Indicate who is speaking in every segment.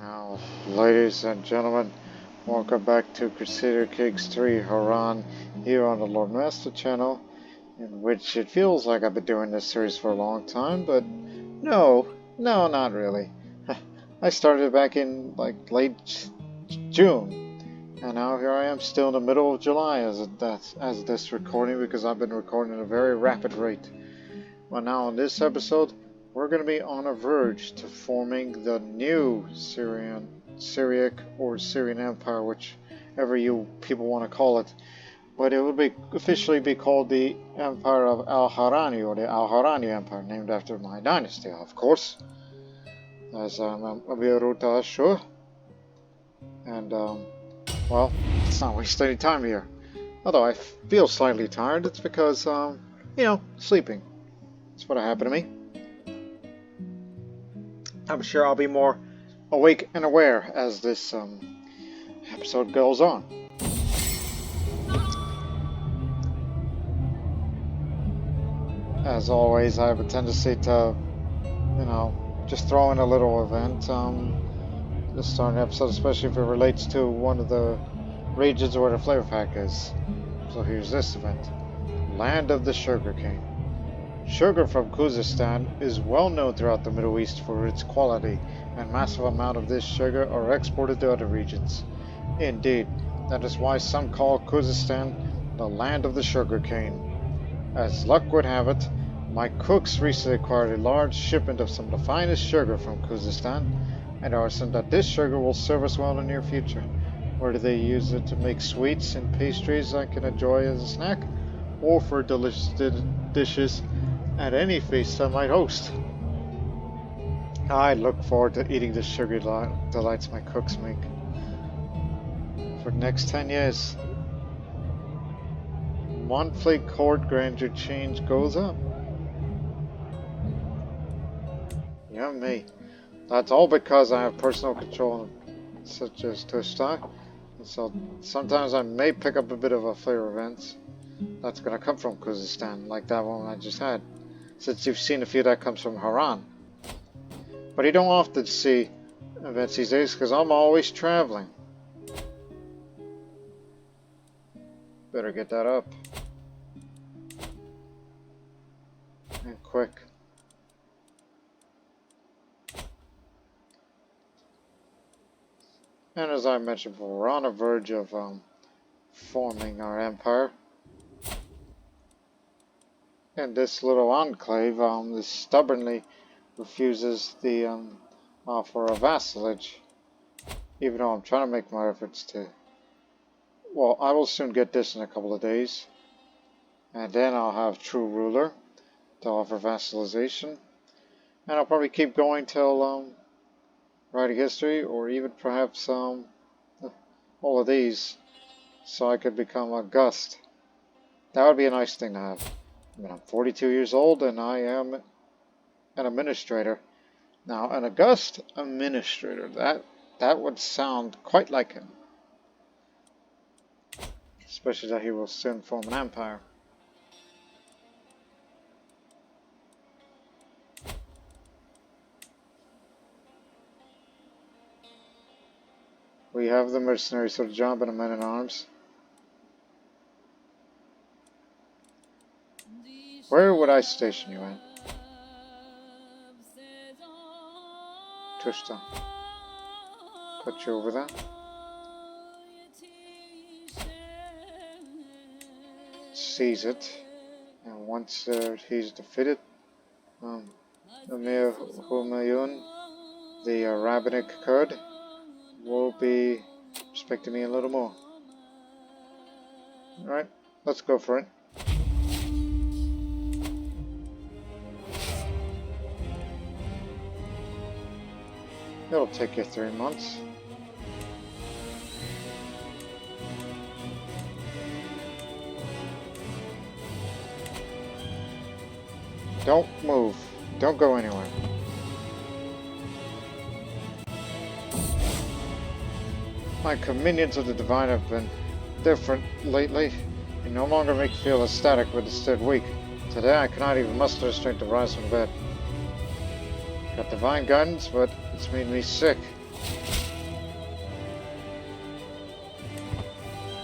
Speaker 1: Now, ladies and gentlemen, welcome back to Crusader Kings 3 Harran here on the Lord Master channel, in which it feels like I've been doing this series for a long time, but no, not really. I started back in like late June, and now here I am still in the middle of July as this recording, because I've been recording at a very rapid rate. Well, now in this episode, we're going to be on a verge to forming the new Syriac or Syrian Empire, whichever you people want to call it. But it will be officially be called the Empire of Al-Harrani, or the Al-Harrani Empire, named after my dynasty, of course. As I'm a Ashur. And, well, let's not waste any time here. Although I feel slightly tired, it's because, sleeping. That's what happened to me. I'm sure I'll be more awake and aware as this episode goes on. As always, I have a tendency to, just throw in a little event. Just start an episode, especially if it relates to one of the regions where the flavor pack is. So here's this event. Land of the Sugarcane. Sugar from Khuzestan is well known throughout the Middle East for its quality, and massive amount of this sugar are exported to other regions. Indeed, that is why some call Khuzestan the land of the sugarcane. As luck would have it, my cooks recently acquired a large shipment of some of the finest sugar from Khuzestan, and are certain that this sugar will serve us well in the near future. Whether they use it to make sweets and pastries I can enjoy as a snack, or for delicious dishes at any feast I might host. I look forward to eating the sugary delights my cooks make. For the next 10 years, monthly court grandeur change goes up. Yummy. That's all because I have personal control, such as Tushta. So sometimes I may pick up a bit of a flavor events that's going to come from Khuzestan, like that one I just had. Since you've seen a few that comes from Harran. But you don't often see events these days because I'm always traveling. Better get that up. And quick. And as I mentioned before, we're on the verge of forming our empire. And this little enclave this stubbornly refuses the offer of vassalage, even though I'm trying to make my efforts to. Well, I will soon get this in a couple of days, and then I'll have true ruler to offer vassalization, and I'll probably keep going till writing history, or even perhaps all of these, so I could become August. That would be a nice thing to have. I mean, I'm 42 years old and I am an administrator. Now, an august administrator, that would sound quite like him. Especially that he will soon form an empire. We have the mercenaries for the job and the men-at-arms. Where would I station you at? Tushta. Put you over there. Seize it. And once he's defeated, Amir Humayun, the rabbinic Kurd, will be respecting me a little more. Alright, let's go for it. It'll take you 3 months. Don't move. Don't go anywhere. My communions of the divine have been different lately. They no longer make me feel ecstatic, but instead weak. Today I cannot even muster the strength to rise from bed. Got divine guidance, but it's made me sick.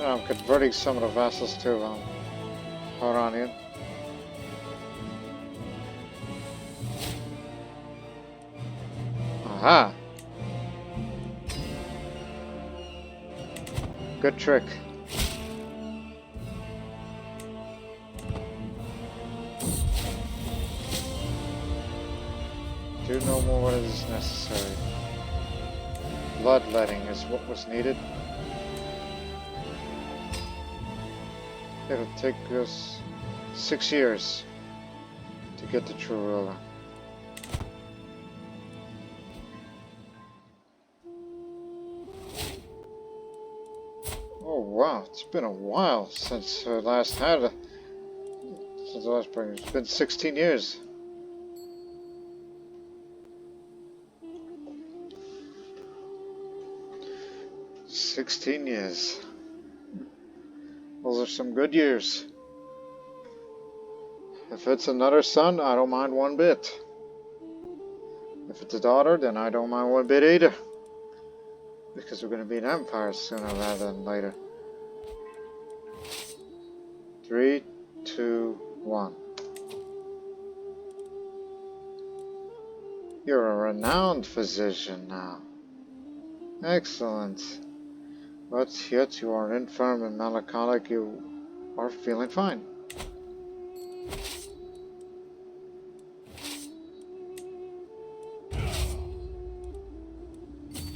Speaker 1: And I'm converting some of the vassals to Harranian. Aha! Good trick. Do no more what is necessary. Bloodletting is what was needed. It'll take us 6 years to get the true ruler. Oh wow, it's been a while since I last had since the last break. It's been 16 years. $16 Those are some good years. If it's another son, I don't mind one bit. If it's a daughter, then I don't mind one bit either. Because we're going to be an empire sooner rather than later. 3, 2, 1. You're a renowned physician now. Excellent. But yet you are infirm and melancholic. You are feeling fine.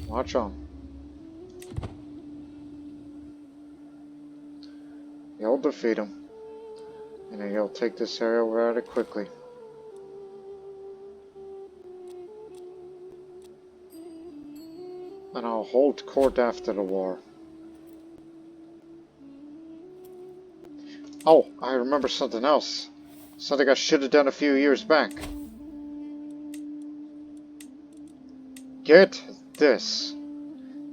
Speaker 1: Watch on. You'll defeat him. And then you'll take this area rather quickly. And I'll hold court after the war. Oh, I remember something else. Something I should have done a few years back. Get this.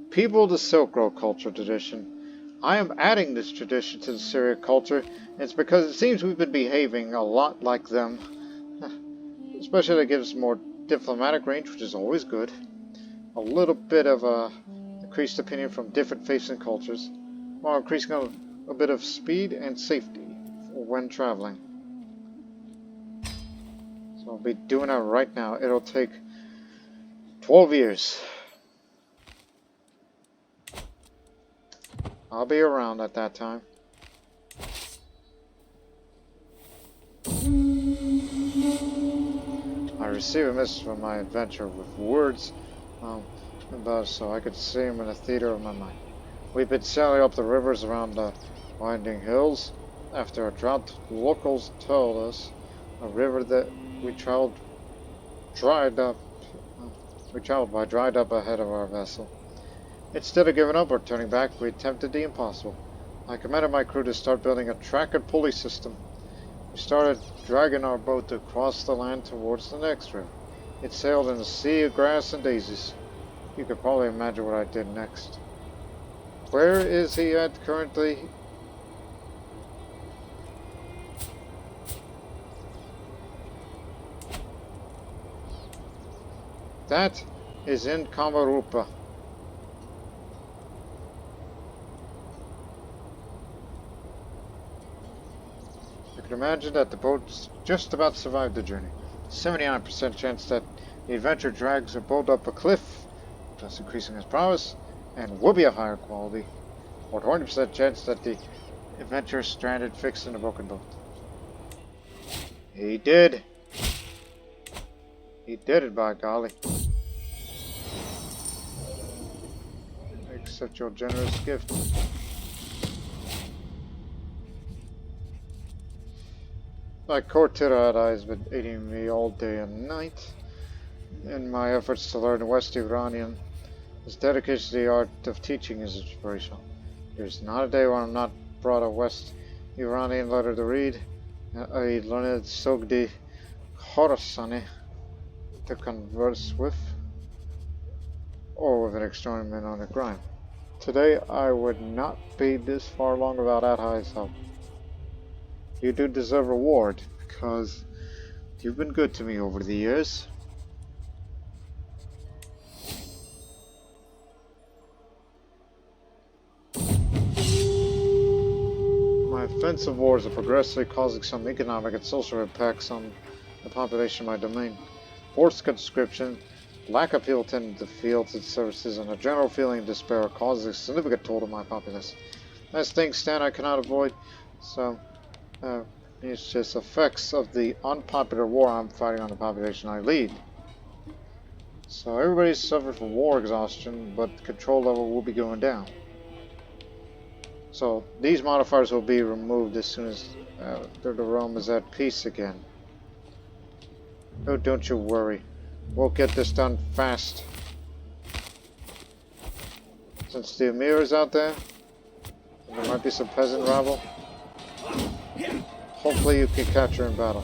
Speaker 1: People of the Silk Road culture tradition. I am adding this tradition to the Syriac culture. And it's because it seems we've been behaving a lot like them. Especially that gives more diplomatic range, which is always good. A little bit of a increased opinion from different faiths and cultures, while increasing a bit of speed and safety when traveling. So I'll be doing that right now. It'll take 12 years. I'll be around at that time. I received a message from my adventurer with words about so I could see him in the theater of my mind. We've been sailing up the rivers around the winding hills. After a drought, locals told us a river that we traveled dried up. We traveled by dried up ahead of our vessel. Instead of giving up or turning back, we attempted the impossible. I commanded my crew to start building a track and pulley system. We started dragging our boat across the land towards the next river. It sailed in a sea of grass and daisies. You could probably imagine what I did next. Where is he at currently? That is in Kamarupa. You can imagine that the boat's just about survived the journey. 79% chance that the adventure drags a boat up a cliff, thus increasing its prowess, and will be a higher quality. Or 20% chance that the adventure is stranded fixed in a broken boat. He did. He did it, by golly. Accept your generous gift. My Courtier has been aiding me all day and night in my efforts to learn West Iranian. His dedication to the art of teaching is inspirational. There's not a day where I'm not brought a West Iranian letter to read. I learned Sogdi Khorasani to converse with, or with an experiment on a crime. Today I would not be this far along without Adhai's help. You do deserve reward, because you've been good to me over the years. extensive wars are progressively causing some economic and social impacts on the population of my domain. Forced conscription, lack of people attending to fields and services, and a general feeling of despair are causing a significant toll to my populace. As things stand, I cannot avoid, so it's just effects of the unpopular war I'm fighting on the population I lead. So everybody's suffered from war exhaustion, but the control level will be going down. So these modifiers will be removed as soon as the realm is at peace again. Oh, don't you worry. We'll get this done fast. Since the Emir is out there, and there might be some peasant rabble. Hopefully you can catch her in battle.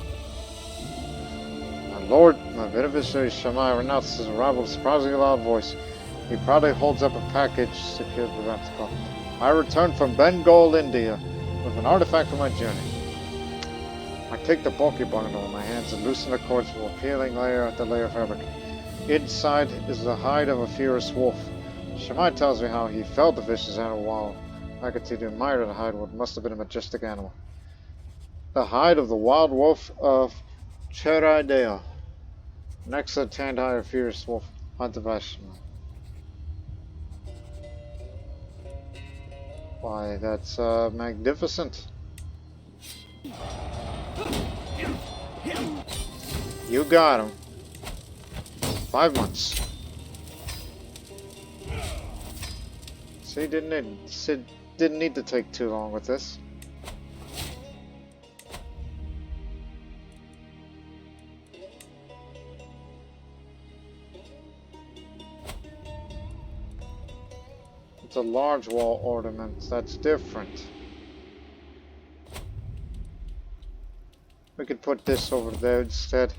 Speaker 1: My lord, my beneficiary Shammai renounces his arrival with a surprisingly loud voice. He proudly holds up a package secured with Ratical. I returned from Bengal, India, with an artifact for my journey. I take the bulky bundle in my hands and loosen the cords from peeling layer after layer of fabric. Inside is the hide of a fierce wolf. Shammai tells me how he felt the vicious animal while I continue to admire the hide, what must have been a majestic animal. The hide of the wild wolf of Cheridea. Next to the tanned hide of fierce wolf, Antavashma. Why, that's magnificent. You got him. 5 months. See, didn't need to take too long with this. It's a large wall ornament, that's different. We could put this over there instead.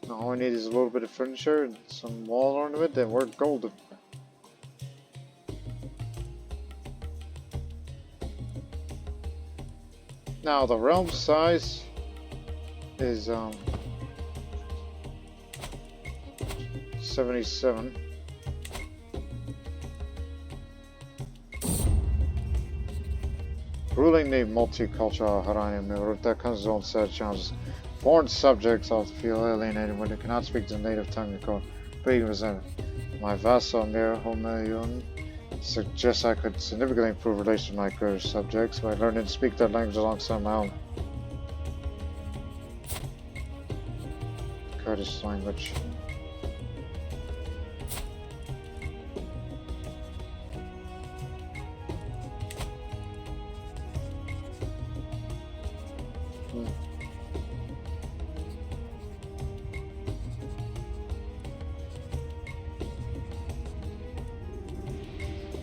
Speaker 1: Now all we need is a little bit of furniture and some wall ornament, and we're golden. Now the realm size is 77. Ruling the multicultural Harranian Kingdom, that comes with its own set of challenges. Foreign subjects often feel alienated when they cannot speak the native tongue they call being resented. My vassal Amir Homayun suggests I could significantly improve relations with my Kurdish subjects by learning to speak their language alongside my own. Kurdish language.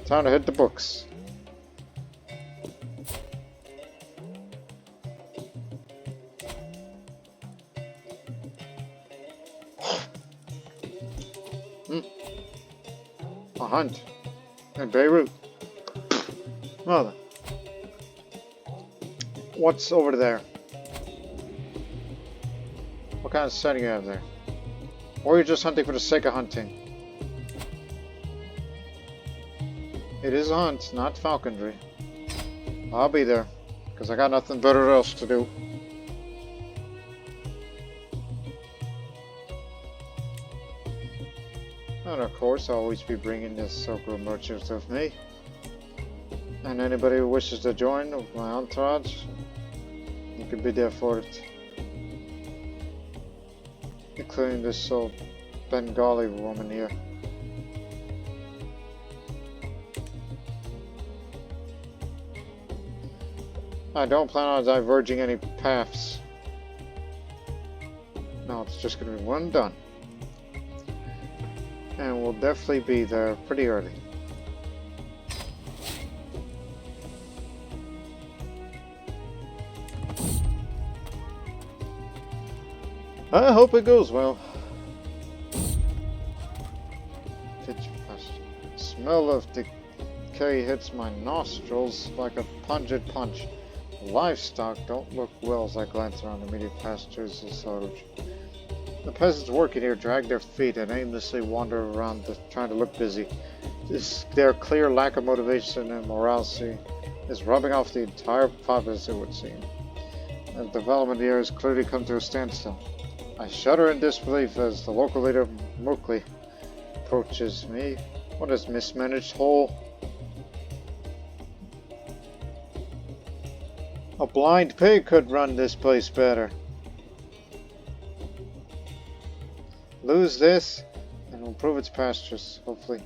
Speaker 1: Time to hit the books. A hunt in Beirut. Mother. What's over there? What kind of setting you have there? Or you're just hunting for the sake of hunting? It is a hunt, not falconry. I'll be there, because I got nothing better else to do. And of course, I'll always be bringing this circle of merchants with me. And anybody who wishes to join with my entourage, you can be there for it. Including this old Bengali woman here. I don't plan on diverging any paths. No, it's just going to be one done. And we'll definitely be there pretty early. I hope it goes well. Smell of decay hits my nostrils like a pungent punch. Livestock don't look well as I glance around the immediate pastures and silage. The peasants working here drag their feet and aimlessly wander around trying to look busy. Their clear lack of motivation and morality is rubbing off the entire populace, it would seem. The development here has clearly come to a standstill. I shudder in disbelief as the local leader, Mukli, approaches me. What is mismanaged hole? A blind pig could run this place better. Lose this and improve its pastures, hopefully.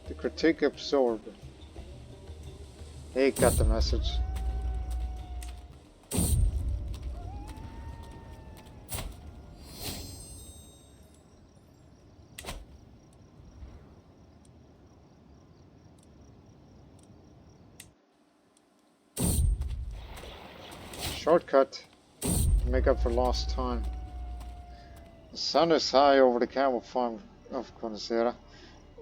Speaker 1: The critique absorbed. He got the message. Shortcut to make up for lost time. The sun is high over the camel farm of Crusader.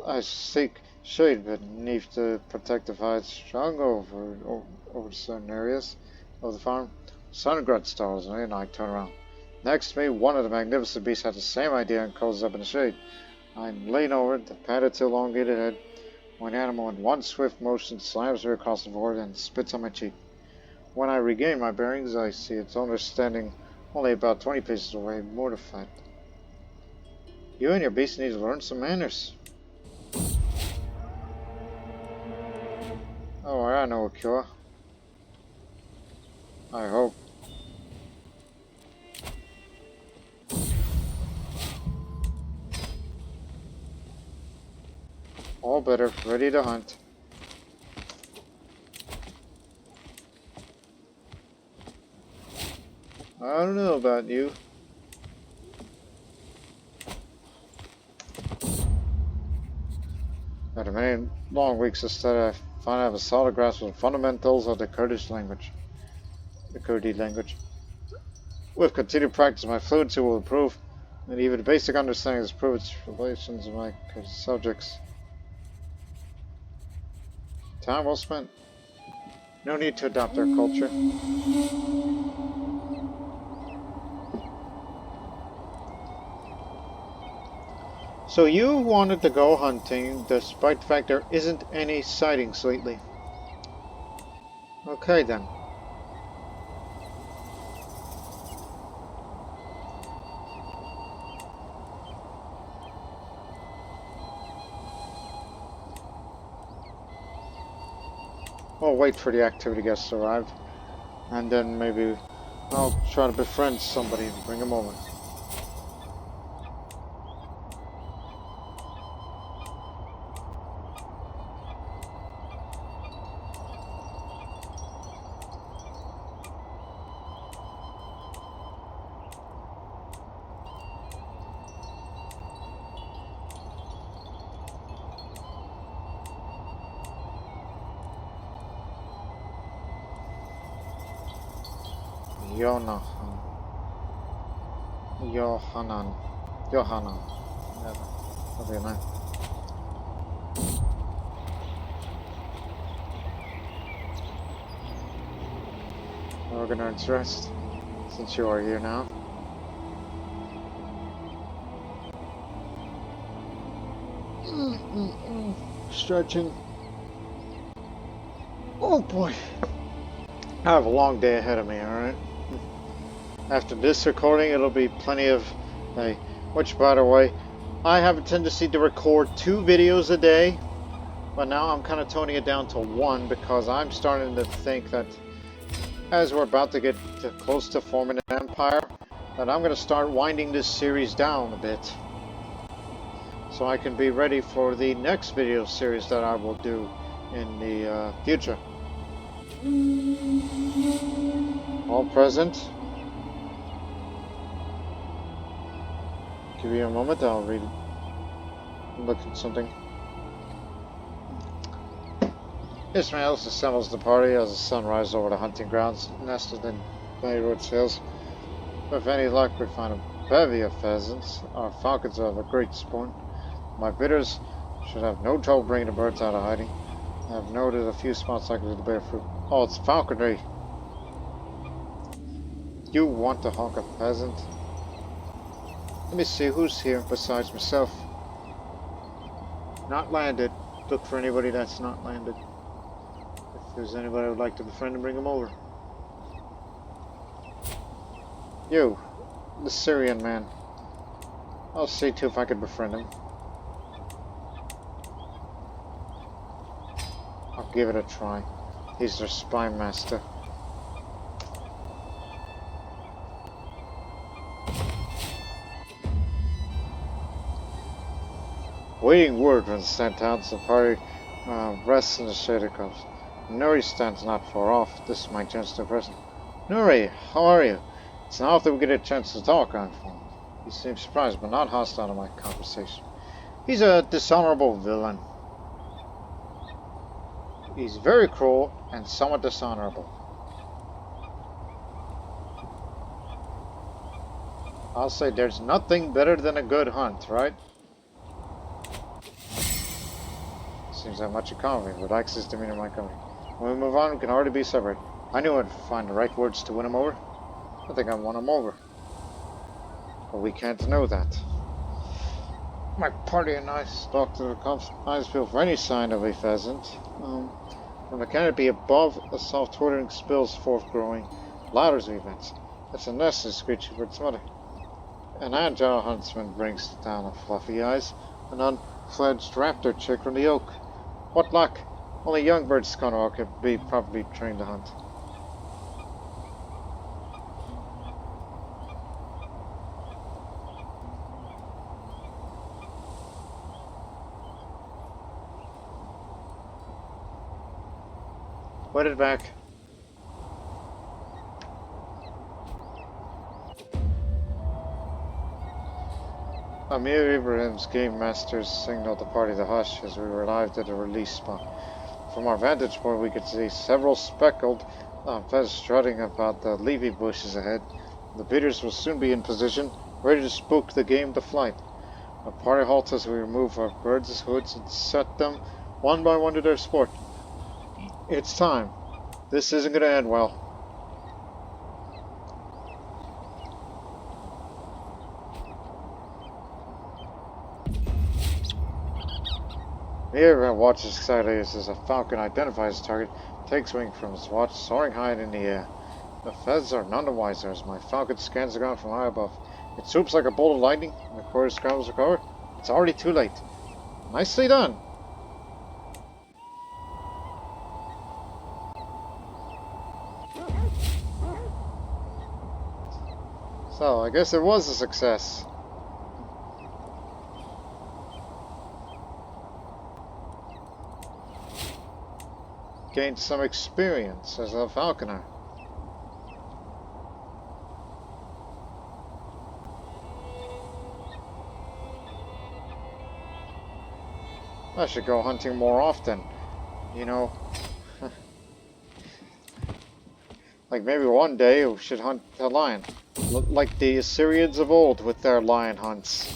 Speaker 1: I seek shade beneath the protective heights strung over certain areas of the farm. Sun grunts startles me and I turn around. Next to me, one of the magnificent beasts has the same idea and coils up in the shade. I lean over to pat its elongated head. One animal in one swift motion slams me across the board and spits on my cheek. When I regain my bearings, I see its owner standing only about 20 paces away, mortified. You and your beast need to learn some manners. Oh, I know a cure. I hope. All better, ready to hunt. I don't know about you. After many long weeks of study, I finally have a solid grasp of the fundamentals of the Kurdish language. The Kurdi language. With continued practice, my fluency will improve, and even the basic understanding has proved its relations with my subjects. Time well spent. No need to adopt their culture. So you wanted to go hunting, despite the fact there isn't any sightings lately. Okay then. I'll wait for the activity guests to arrive, and then maybe I'll try to befriend somebody and bring them over. Yohanan. Yeah, that'll be a name. We're gonna rest, since you are here now. Stretching. Oh boy. I have a long day ahead of me, alright? After this recording, it'll be plenty of, which by the way, I have a tendency to record 2 videos a day, but now I'm kind of toning it down to 1 because I'm starting to think that as we're about to get close to forming an empire, that I'm going to start winding this series down a bit, so I can be ready for the next video series that I will do in the future. All present. Give you a moment, I'll look at something. Ismail assembles the party as the sun rises over the hunting grounds, nestled in Beirut hills. With any luck, we find a bevy of pheasants. Our falcons have a great sport. My bidders should have no trouble bringing the birds out of hiding. I have noted a few spots likely to bear fruit. Oh, it's falconry. You want to hawk a pheasant? Let me see who's here besides myself. Not landed. Look for anybody that's not landed. If there's anybody I would like to befriend and bring them over. You, the Syrian man. I'll see too if I could befriend him. I'll give it a try. He's their spy master. Waiting word was sent out, so party rests in the shade of coast. Nuri stands not far off. This is my chance to impress him. Nuri, how are you? It's not often we get a chance to talk on phone. He seems surprised, but not hostile to my conversation. He's a dishonorable villain. He's very cruel and somewhat dishonorable. I'll say there's nothing better than a good hunt, right? Seems to have much in common, but likes his demeanor in my company. When we move on, we can already be separate. I knew I'd find the right words to win him over. I think I won him over. But we can't know that. My party and I stalked the eyes field for any sign of a pheasant. And the canopy above a soft twittering spills forth growing ladders of events. It's a nestless creature for its mother. An agile huntsman brings down a fluffy eyes, an unfledged raptor chick from the oak. What luck! Only young birds could be properly trained to hunt. Put it back. Amir Ibrahim's game masters signaled the party to hush as we arrived at a release spot. From our vantage point, we could see several speckled pheasants strutting about the leafy bushes ahead. The beaters will soon be in position, ready to spook the game to flight. Our party halts as we remove our birds' hoods and set them one by one to their sport. It's time. This isn't going to end well. Here, watches excitedly as a falcon identifies its target, takes wing from its watch, soaring high in the air. The pheasants are none the wiser as my falcon scans the ground from high above. It swoops like a bolt of lightning, and the courier scrambles to cover. It's already too late. Nicely done! So, I guess it was a success. Gained some experience as a falconer. I should go hunting more often, you know. Like maybe one day we should hunt a lion. Like the Assyrians of old with their lion hunts.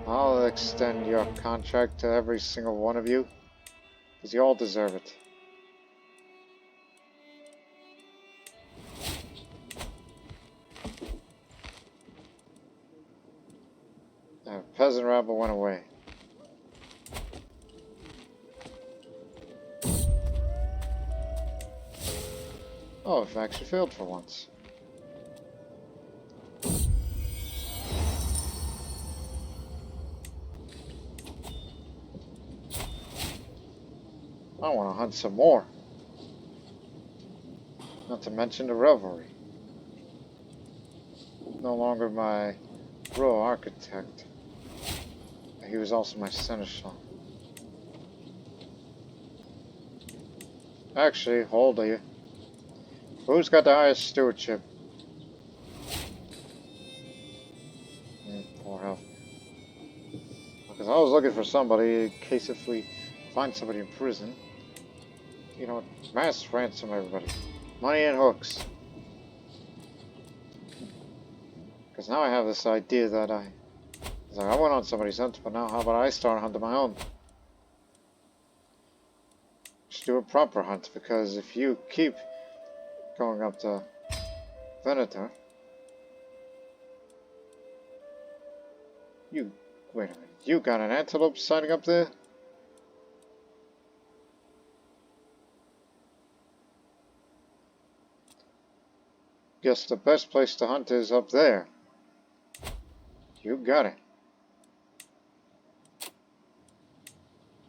Speaker 1: I'll extend your contract to every single one of you, because you all deserve it. The peasant rabble went away. Oh, I've actually failed for once. I want to hunt some more. Not to mention the revelry. No longer my royal architect. He was also my seneschal. Actually, hold you. Who's got the highest stewardship? Poor health. Because I was looking for somebody in case if we find somebody in prison. You know, mass ransom everybody. Money and hooks. Because now I have this idea that I went on somebody's hunt, but now how about I start hunting my own? Just do a proper hunt, because if you keep going up to Venator. You, wait a minute, you got an antelope sighting up there? Guess the best place to hunt is up there. You got it.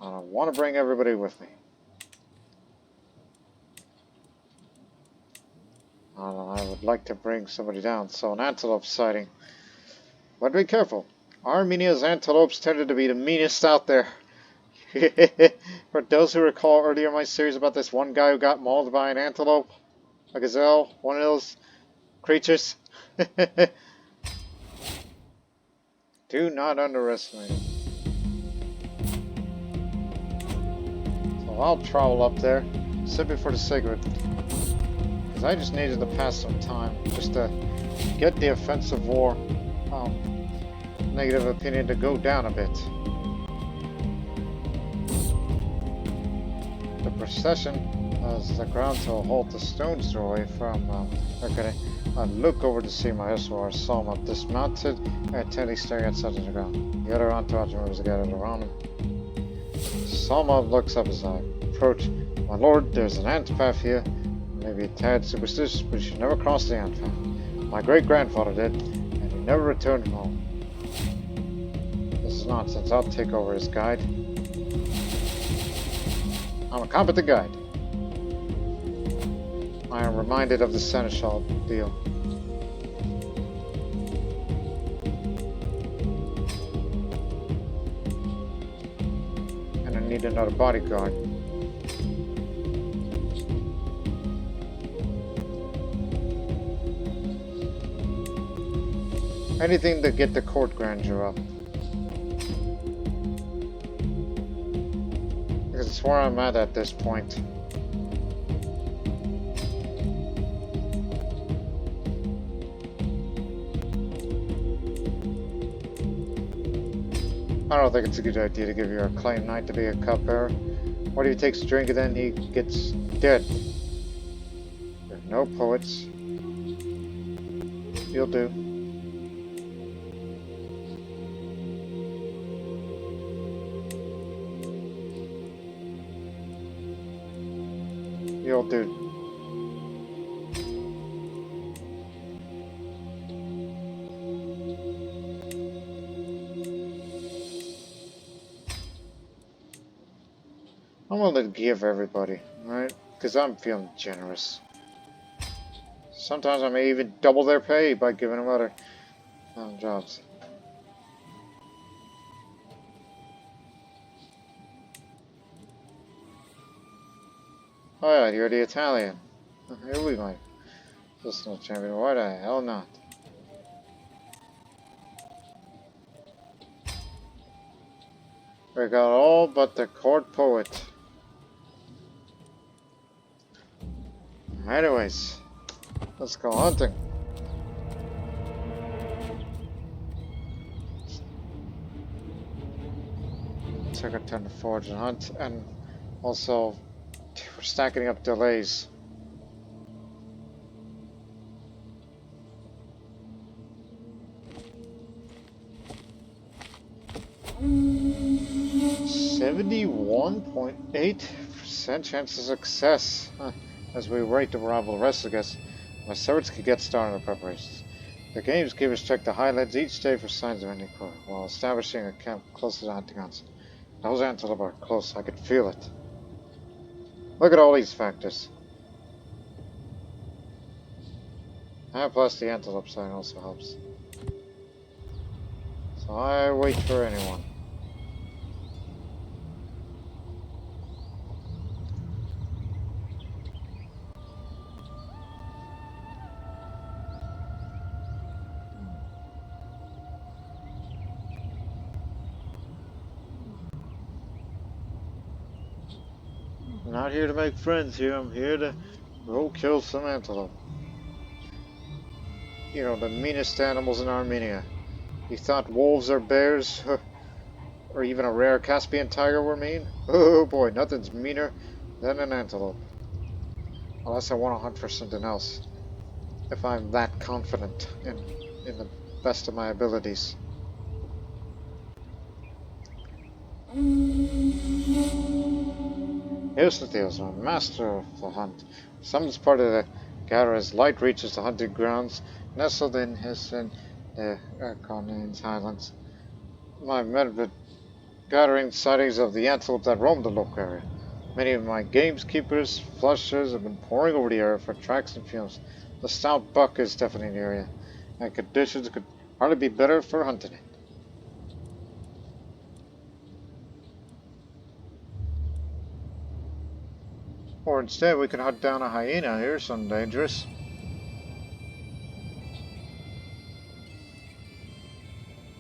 Speaker 1: I want to bring everybody with me. I would like to bring somebody down. So an antelope sighting. But be careful. Armenia's antelopes tended to be the meanest out there. For those who recall earlier in my series about this one guy who got mauled by an antelope, a gazelle, one of those creatures. Do not underestimate it. So I'll travel up there simply for the sake of it. Because I just needed to pass some time just to get the offensive war negative opinion to go down a bit. The procession has the ground to a halt a stone's throw away from I look over to see my Ashur, saw him up dismounted and intently staring at something on the ground. The other entourage members gathered around him. Salma looks up as I approach. My lord, there's an ant path here. Maybe a tad superstitious, but you should never cross the ant path. My great-grandfather did, and he never returned home. This is nonsense. I'll take over as guide. I'm a competent guide. I am reminded of the seneschal deal. And I need another bodyguard. Anything to get the court grandeur up. Because it's where I'm at this point. I don't think it's a good idea to give your acclaimed knight to be a cupbearer. What if he takes a drink and then he gets dead? There are no poets. You'll do. You'll do. I'm willing to give everybody, right? Because I'm feeling generous. Sometimes I may even double their pay by giving them other jobs. Oh yeah, you're the Italian. Here we go. Personal champion. Why the hell not? We got all but the court poet. Anyways, let's go hunting. Take our turn to forage and hunt, and also we're stacking up delays. %71.8% chance of success. As we wait to arrival of the rest of the guests, my servants can get started on the preparations. The gamekeepers check the highlands each day for signs of any quarter, while establishing a camp close to the hunting grounds. Those antelope are close, I can feel it. Look at all these factors. And plus the antelope sign also helps. So I wait for anyone. I'm not here to make friends here, I'm here to go kill some antelope. You know, the meanest animals in Armenia. You thought wolves or bears, or even a rare Caspian tiger were mean? Oh boy, nothing's meaner than an antelope. Unless I want to hunt for something else. If I'm that confident in the best of my abilities. Here's the deal, I'm a master of the hunt. Some part of the gather as light reaches the hunting grounds, nestled in the Harranian highlands. My men have gathering sightings of the antelope that roam the local area. Many of my gamekeepers, flushers have been pouring over the area for tracks and fumes. The stout buck is definitely in the area, and conditions could hardly be better for hunting it. Or instead, we could hunt down a hyena here, something dangerous.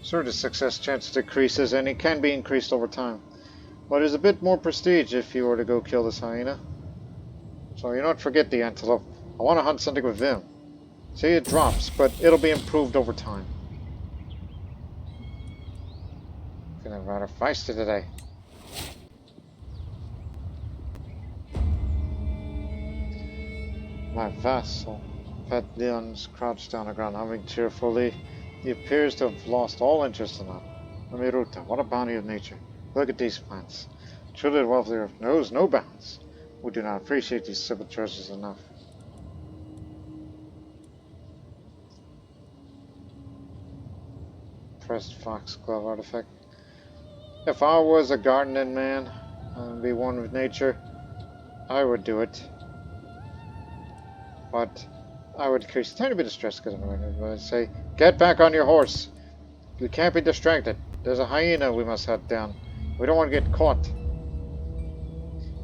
Speaker 1: Sure, the success chance decreases, and it can be increased over time. But it's a bit more prestige if you were to go kill this hyena. So you don't forget the antelope. I want to hunt something with them. See, it drops, but it'll be improved over time. Feeling rather feisty today. My vassal, Fat Leon's crouched down the ground, humming cheerfully. He appears to have lost all interest in that. Amiruta, what a bounty of nature. Look at these plants. Truly the wealth of the earth knows no bounds. We do not appreciate these simple treasures enough. Pressed foxglove artifact. If I was a gardening man and be one with nature, I would do it. But I would increase a tiny bit of stress because I'm going to say, get back on your horse. You can't be distracted. There's a hyena we must hunt down. We don't want to get caught.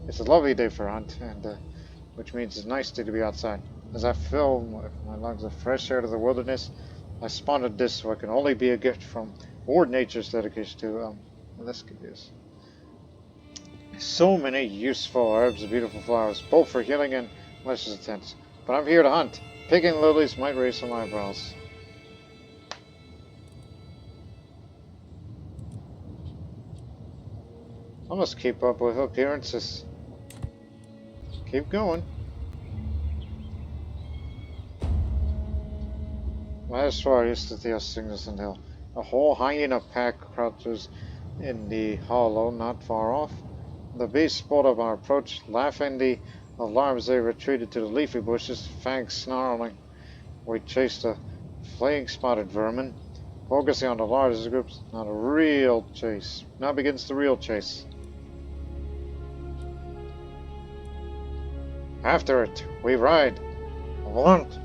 Speaker 1: It's a lovely day for a hunt, and which means it's a nice day to be outside. As I fill my lungs with fresh air to the wilderness, I spawned this so it can only be a gift from Lord Nature's dedication to, let's get this. So many useful herbs and beautiful flowers, both for healing and malicious intents. But I'm here to hunt. Picking lilies might raise some eyebrows. I must keep up with appearances. Keep going. Last far used to the signals and hill. A whole hyena pack crouches in the hollow not far off. The beasts spotted up our approach, laughing the alarms they retreated to the leafy bushes, fangs snarling. We chased the fleeing spotted vermin, focusing on the largest groups. Not a real chase. Now begins the real chase. After it, we ride. Avaunt!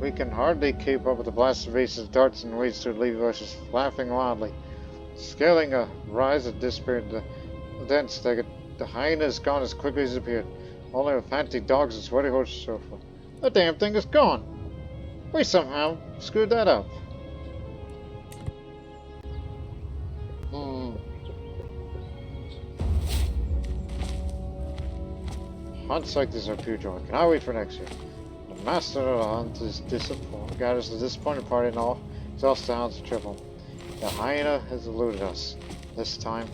Speaker 1: We can hardly keep up with the blasted faces, darts and wades through the leafy bushes, laughing wildly. Scaling a rise that disappeared the dense thicket, the hyena is gone as quickly as it appeared. Only with panting dogs and sweaty horses so forth. The damn thing is gone! We somehow screwed that up. Hunts like this are pure joy. Cannot wait for next year. The master of the hunt is disappointed. Gathers the disappointed party and all. Exhausts the hounds to triple. The hyena has eluded us. This time.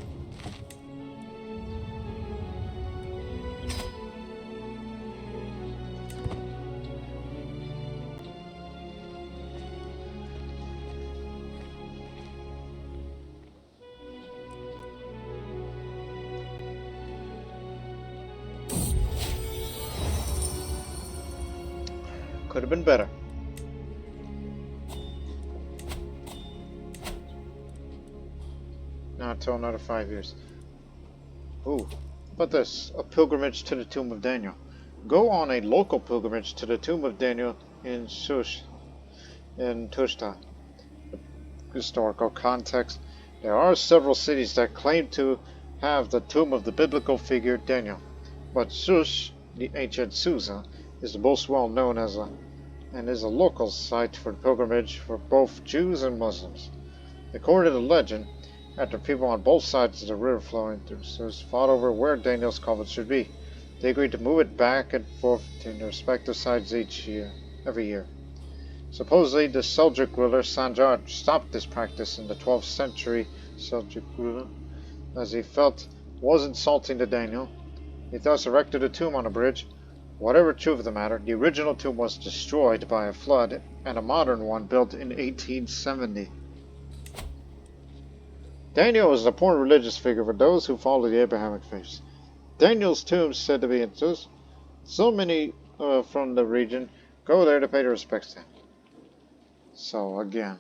Speaker 1: Could have been better. Not until another 5 years. Ooh, but this, a pilgrimage to the tomb of Daniel. Go on a local pilgrimage to the tomb of Daniel in Tushta. Historical context. There are several cities that claim to have the tomb of the biblical figure Daniel. But Shush, the ancient Susa, is the most well known as a local site for pilgrimage for both Jews and Muslims. According to the legend, after people on both sides of the river flowing through Sus fought over where Daniel's coffin should be, they agreed to move it back and forth between their respective sides every year. Supposedly, the Seljuk ruler Sanjar stopped this practice in the 12th century. Seljuk ruler, as he felt, was insulting to Daniel. He thus erected a tomb on a bridge. Whatever truth of the matter, the original tomb was destroyed by a flood, and a modern one built in 1870. Daniel was an important religious figure for those who follow the Abrahamic faith. Daniel's tomb is said to be in use. So many from the region go there to pay their respects to him. So again,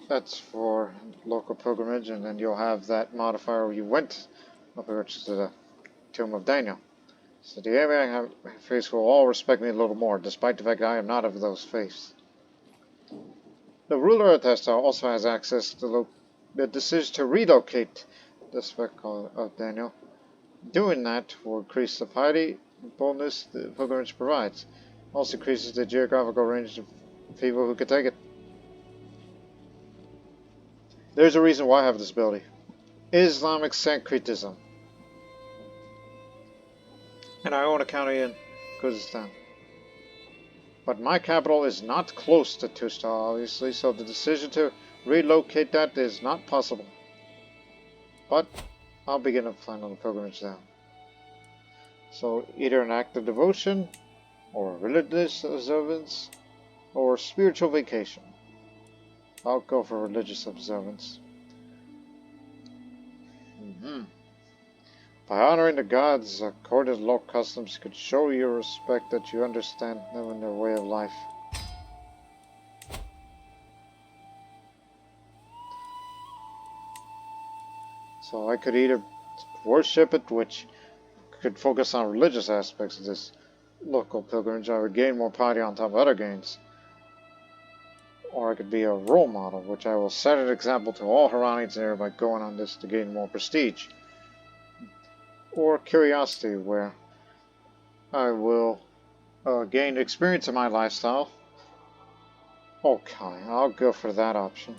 Speaker 1: that's for local pilgrimage, and then you'll have that modifier where you went up to the tomb of Daniel. So the Abrahamic faith will all respect me a little more, despite the fact that I am not of those faiths. The ruler of Testa also has access to the decision to relocate the spectacle of Daniel. Doing that will increase the piety and boldness the pilgrimage provides. Also increases the geographical range of people who can take it. There's a reason why I have this ability. Islamic syncretism. And I own a county in Kurdistan. But my capital is not close to Tusta, obviously, so the decision to relocate that is not possible. But I'll begin to plan on the pilgrimage now. So either an act of devotion, or religious observance, or spiritual vacation. I'll go for religious observance. By honoring the gods according to local customs, you could show your respect that you understand them and their way of life. So I could either worship it, which could focus on religious aspects of this local pilgrimage. I would gain more piety on top of other gains. Or I could be a role model, which I will set an example to all Harranians there by going on this to gain more prestige. Or curiosity, where I will gain experience in my lifestyle. Okay, I'll go for that option.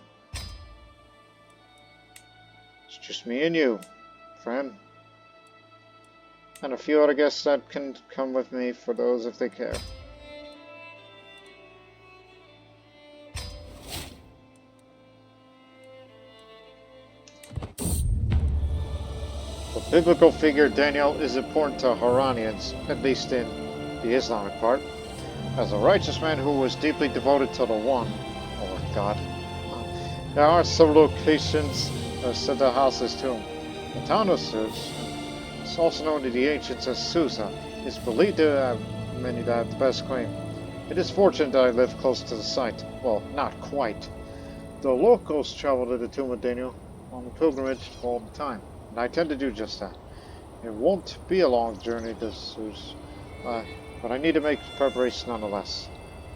Speaker 1: It's just me and you, friend. And a few other guests that can come with me for those if they care. The biblical figure Daniel is important to Harranians, at least in the Islamic part, as a righteous man who was deeply devoted to the one, or God. There are several locations said to house his tomb. The town of Sus, also known to the ancients as Susa, is believed to have many that have the best claim. It is fortunate that I live close to the site. Well, not quite. The locals travel to the tomb of Daniel on the pilgrimage all the time, and I tend to do just that. It won't be a long journey to Sus, but I need to make preparations nonetheless.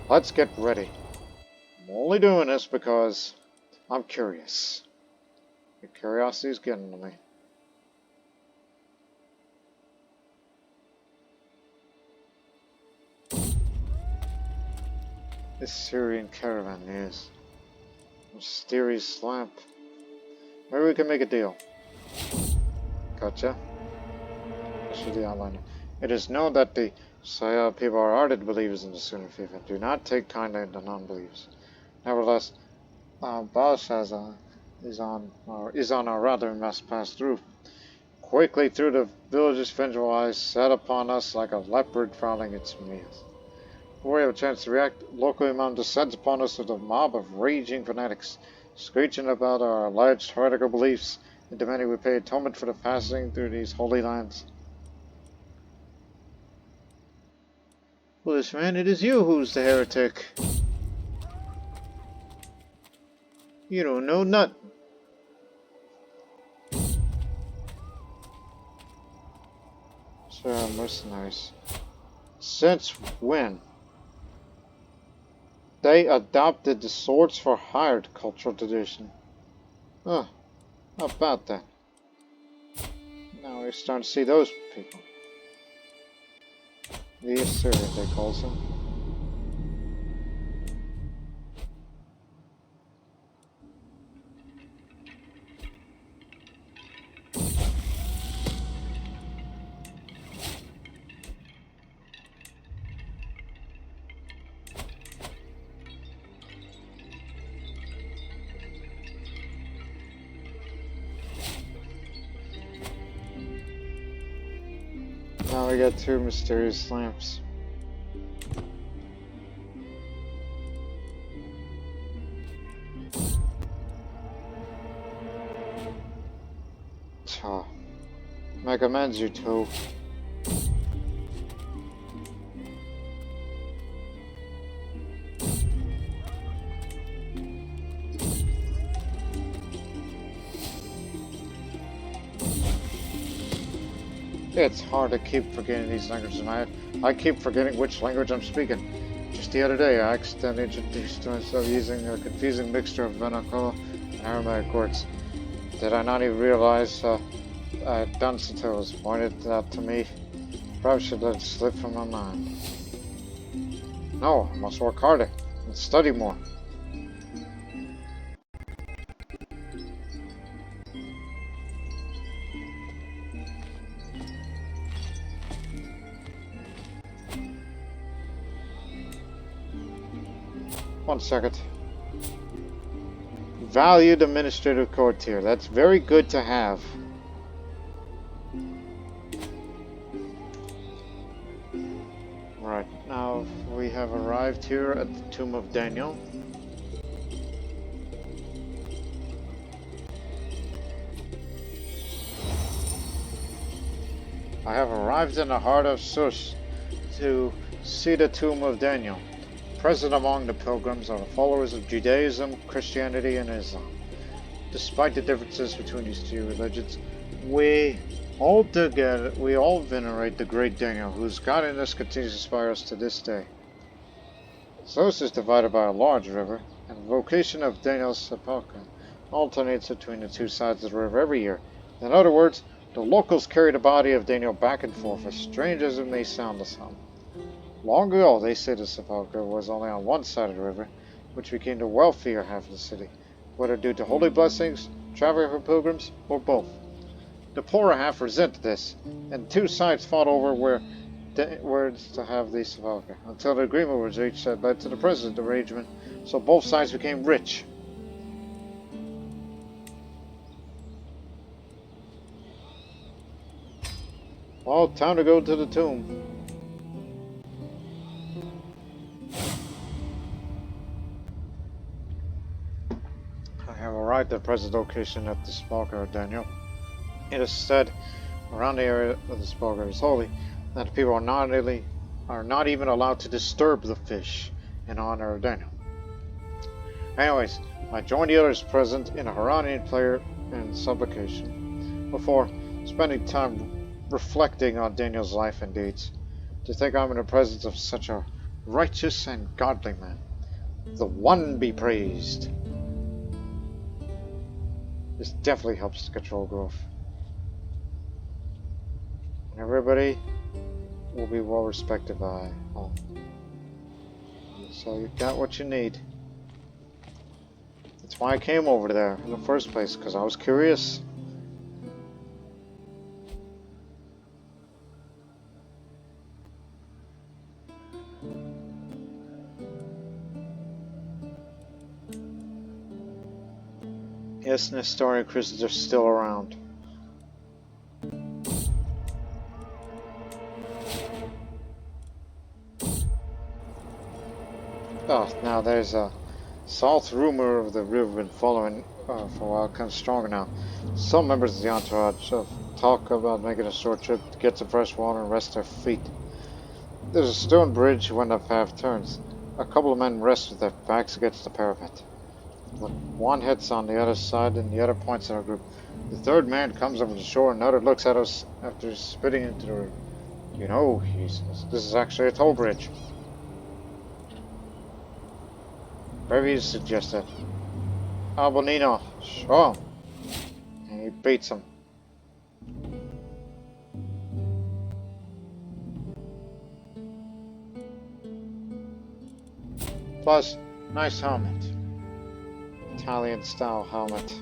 Speaker 1: Let's get ready. I'm only doing this because I'm curious. Your curiosity is getting to me. This Syrian caravan is mysterious lamp. Maybe we can make a deal. Gotcha. Actually, the outline. It is known that the Saya people are ardent believers in the Sunni faith and do not take kindly to non-believers. Nevertheless, Belshazzar is on our rather we must pass through. Quickly through the village's vengeful eyes set upon us like a leopard prowling its meals. Before we have a chance to react, local imam descends upon us with a mob of raging fanatics, screeching about our alleged heretical beliefs and demanding we pay atonement for the passing through these holy lands. Foolish man, it is you who's the heretic. You don't know nothing. So, mercenaries. Since when? They adopted the swords for hired cultural tradition. Huh, how about that? Now we're starting to see those people. The Assyrian, they call them. Now we got 2 mysterious lamps. Recommends you to. It's hard to keep forgetting these languages, and I keep forgetting which language I'm speaking. Just the other day, I accidentally introduced myself using a confusing mixture of vernacular and Aramaic words. Did I not even realize Dunstan was pointed out to me? Probably should let it slip from my mind. No, I must work harder and study more. One second. Valued administrative courtier. That's very good to have. Right, now we have arrived here at the Tomb of Daniel. I have arrived in the heart of Sus to see the Tomb of Daniel. Present among the pilgrims are the followers of Judaism, Christianity, and Islam. Despite the differences between these two religions, we all venerate the great Daniel, whose godliness continues to inspire us to this day. Sos is divided by a large river, and the location of Daniel's sepulchre alternates between the two sides of the river every year. In other words, the locals carry the body of Daniel back and forth, as strange as it may sound to some. Long ago, they say the sepulchre was only on one side of the river, which became the wealthier half of the city, whether due to holy blessings, traveling for pilgrims, or both. The poorer half resented this, and two sides fought over where to have the sepulchre, until the agreement was reached that led to the present arrangement, so both sides became rich. Well, time to go to the tomb. I have arrived at the present location at the sepulchre of Daniel. It is said around the area of the sepulchre is holy that the people are not even allowed to disturb the fish in honor of Daniel. Anyways, I joined the others present in a Harranian prayer and supplication before spending time reflecting on Daniel's life and deeds. To think I'm in the presence of such a righteous and godly man. The one be praised. This definitely helps to control growth. And everybody will be well respected by all. So you got what you need. That's why I came over there in the first place, because I was curious. Yes, and historian Crusader are still around. Oh, now there's a salt rumor of the river been following for a while, kind of stronger now. Some members of the entourage talk about making a short trip to get some fresh water and rest their feet. There's a stone bridge when the path turns. A couple of men rest with their backs against the parapet. But one heads on the other side and the other points at our group. The third man comes over the shore and another looks at us after spitting into the river. You know, he says, this is actually a toll bridge. Brevi suggested. Albonino, show him. And he beats him. Plus, nice helmet. Italian style helmet.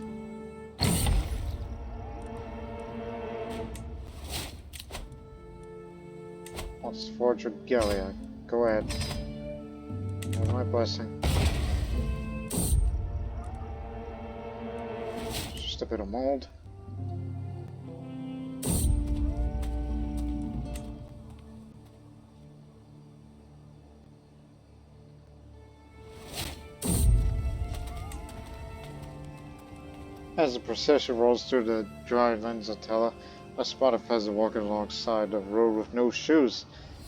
Speaker 1: Let's forge regalia. Go ahead. Have my blessing. Just a bit of mold. As the procession rolls through the dry Lenzatella, I spot a peasant walking alongside the road with no shoes.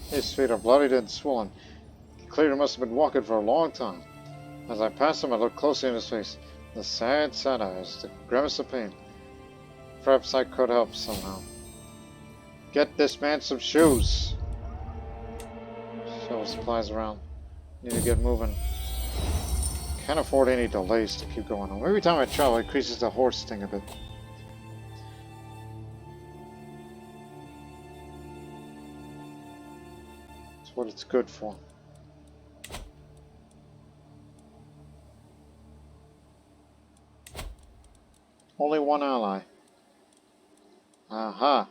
Speaker 1: His feet are bloodied and swollen. He clearly must have been walking for a long time. As I pass him, I look closely in his face. The sad eyes, the grimace of pain. Perhaps I could help somehow. Get this man some shoes! Shovel supplies around. Need to get moving. Can't afford any delays to keep going on. Every time I travel, it increases the horse sting a bit. That's what it's good for. Only one ally. Aha.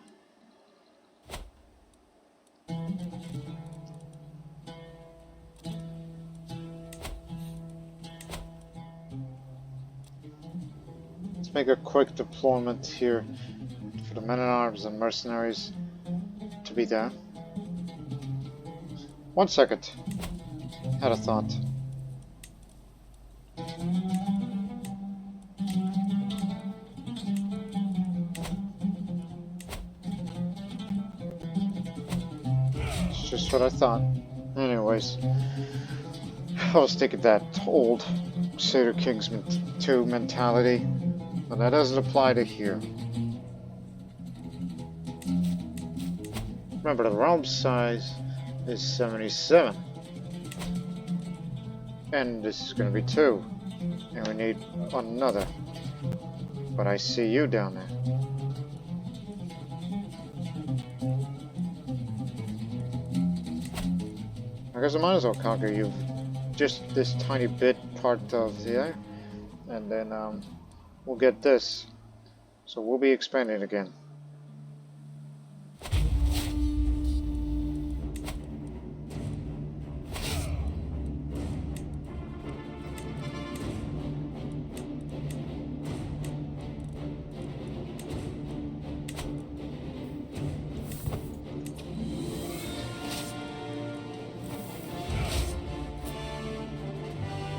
Speaker 1: Let's make a quick deployment here for the men-at-arms and mercenaries to be there. 1 second. Had a thought. It's just what I thought. Anyways, I was thinking that old Crusader Kings 2 mentality, but that doesn't apply to here. Remember, the realm size is 77. And this is going to be 2. And we need another. But I see you down there. I guess I might as well conquer you. Just this tiny bit part of the and then we'll get this. So we'll be expanding again.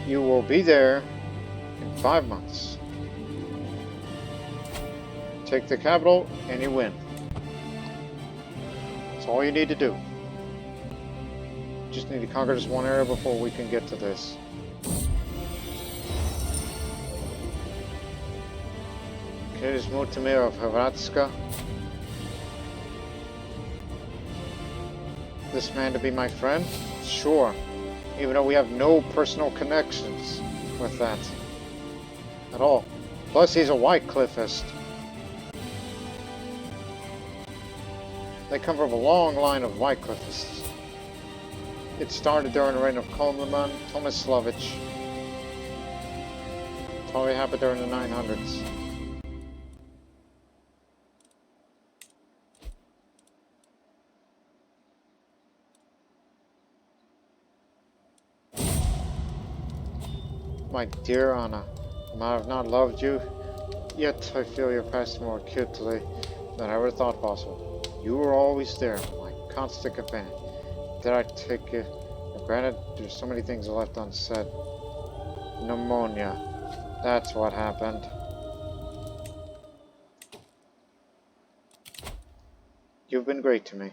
Speaker 1: You will be there in 5 months. Take the capital and you win. That's all you need to do. Just need to conquer this one area before we can get to this. Okay, there's Mutamir of Hratska. This man to be my friend? Sure. Even though we have no personal connections with that at all. Plus, he's a White Cliffist. They come from a long line of White Cliffists. It started during the reign of Koleman Tomislavich. It probably happened during the 900s. My dear Anna, I might have not loved you, yet I feel your past more acutely than I ever thought possible. You were always there, my constant companion. Did I take it for granted? There's so many things left unsaid. Pneumonia. That's what happened. You've been great to me.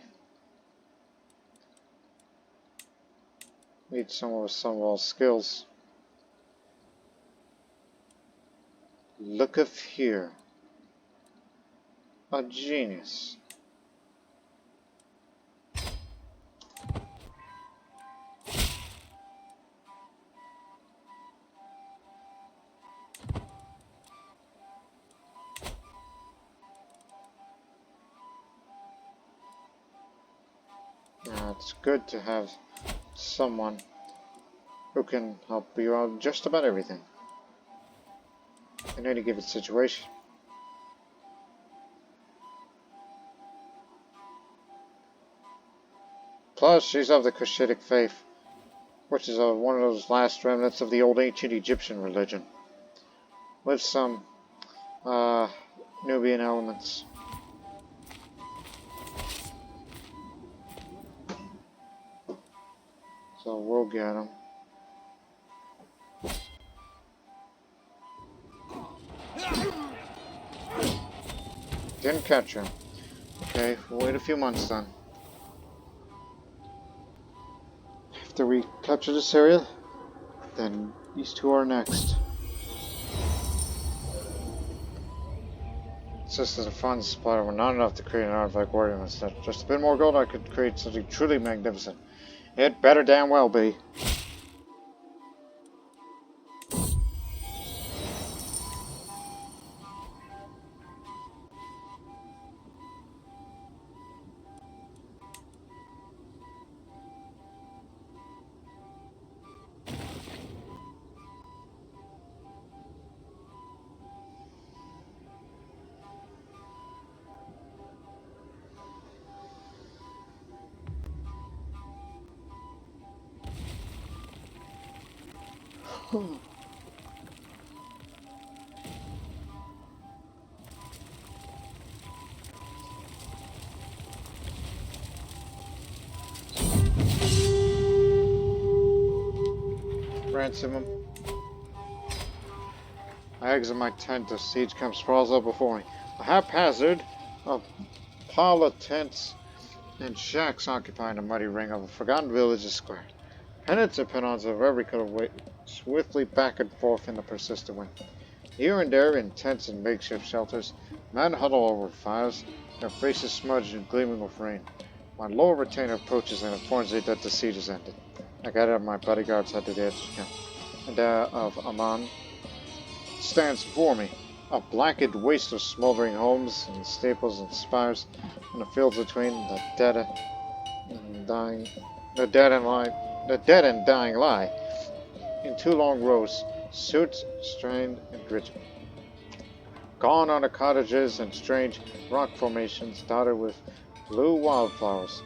Speaker 1: Need someone with some of all skills. Look of here. A genius. It's good to have someone who can help you out just about everything. In any given situation. Plus, she's of the Cushitic faith, which is one of those last remnants of the old ancient Egyptian religion, with some Nubian elements. So we'll get them. Didn't catch him. Okay, we'll wait a few months then. After we capture this area, then these two are next. It's just as a fun splatter, but not enough to create an artifact worthy of instead. Just a bit more gold, I could create something truly magnificent. It better damn well be. Ransom him. I exit my tent, the siege camp sprawls up before me. A haphazard, a pile of tents and shacks occupying a muddy ring of a forgotten village is squared. Pennants and pennons of every color wait swiftly back and forth in the persistent wind. Here and there, in tents and makeshift shelters, men huddle over fires, their faces smudged and gleaming with rain. My lower retainer approaches and informs me that the siege is ended. I gather my bodyguards head to the edge of the camp, and of Amman stands before me, a blackened waste of smoldering homes and staples and spires, and the fields between the dead and dying lie in two long rows, soot, strained, and gritty. Gone are the cottages and strange rock formations dotted with blue wildflowers.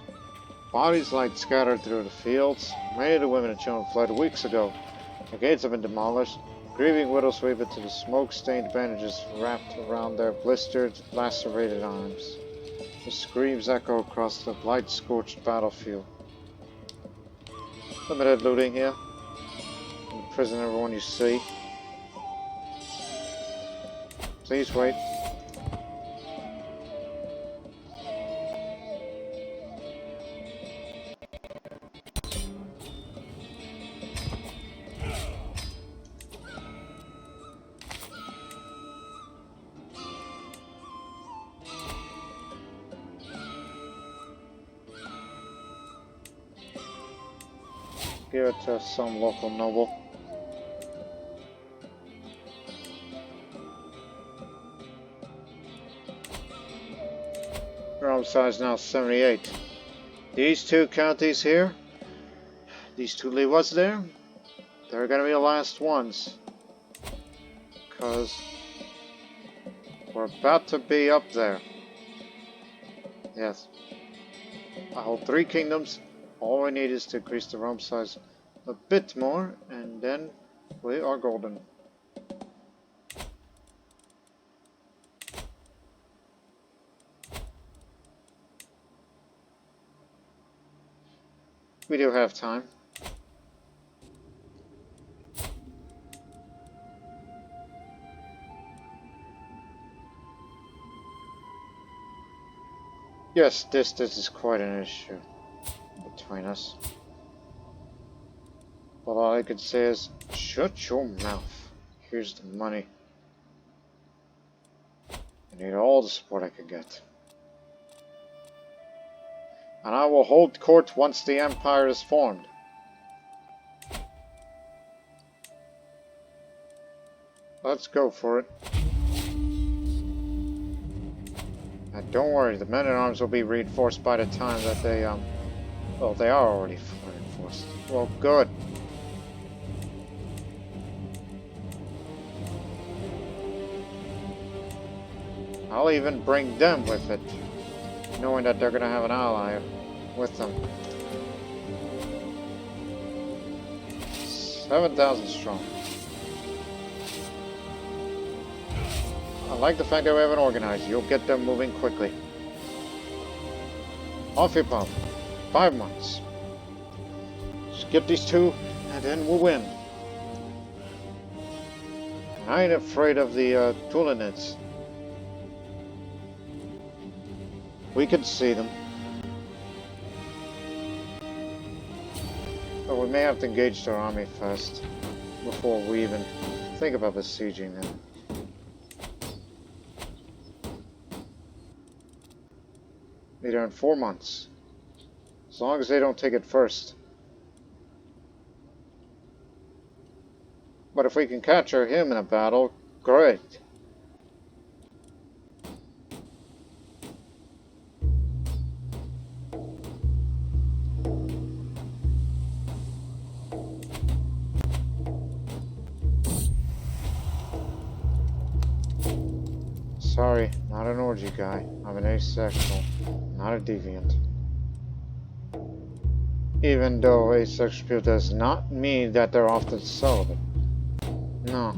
Speaker 1: Bodies lie scattered through the fields. Many of the women and children fled weeks ago. The gates have been demolished. Grieving widows wave into the smoke-stained bandages wrapped around their blistered, lacerated arms. The screams echo across the blight-scorched battlefield. Limited looting here. Imprison everyone you see. Please wait. Give it to some local noble. Realm size now 78. These two counties here, these two leewas there, they're gonna be the last ones. Because we're about to be up there. Yes. I hold 3 kingdoms. All we need is to increase the realm size a bit more, and then we are golden. We do have time. Yes, distance is quite an issue between us. But all I could say is, shut your mouth. Here's the money. I need all the support I can get. And I will hold court once the empire is formed. Let's go for it. And don't worry, the men-at-arms will be reinforced by the time that they, well, they are already reinforced. Well, good. I'll even bring them with it, knowing that they're gonna have an ally with them. 7,000 strong. I like the fact that we haven't organized. You'll get them moving quickly. Off your pump. 5 months. Just get these two, and then we'll win. I ain't afraid of the Tulanids. We could see them. But we may have to engage their army first, before we even think about besieging them. Be there in 4 months. As long as they don't take it first. But if we can capture him in a battle, great. Sorry, not an orgy guy. I'm an asexual, not a deviant. Even though asexual does not mean that they're often celibate. No.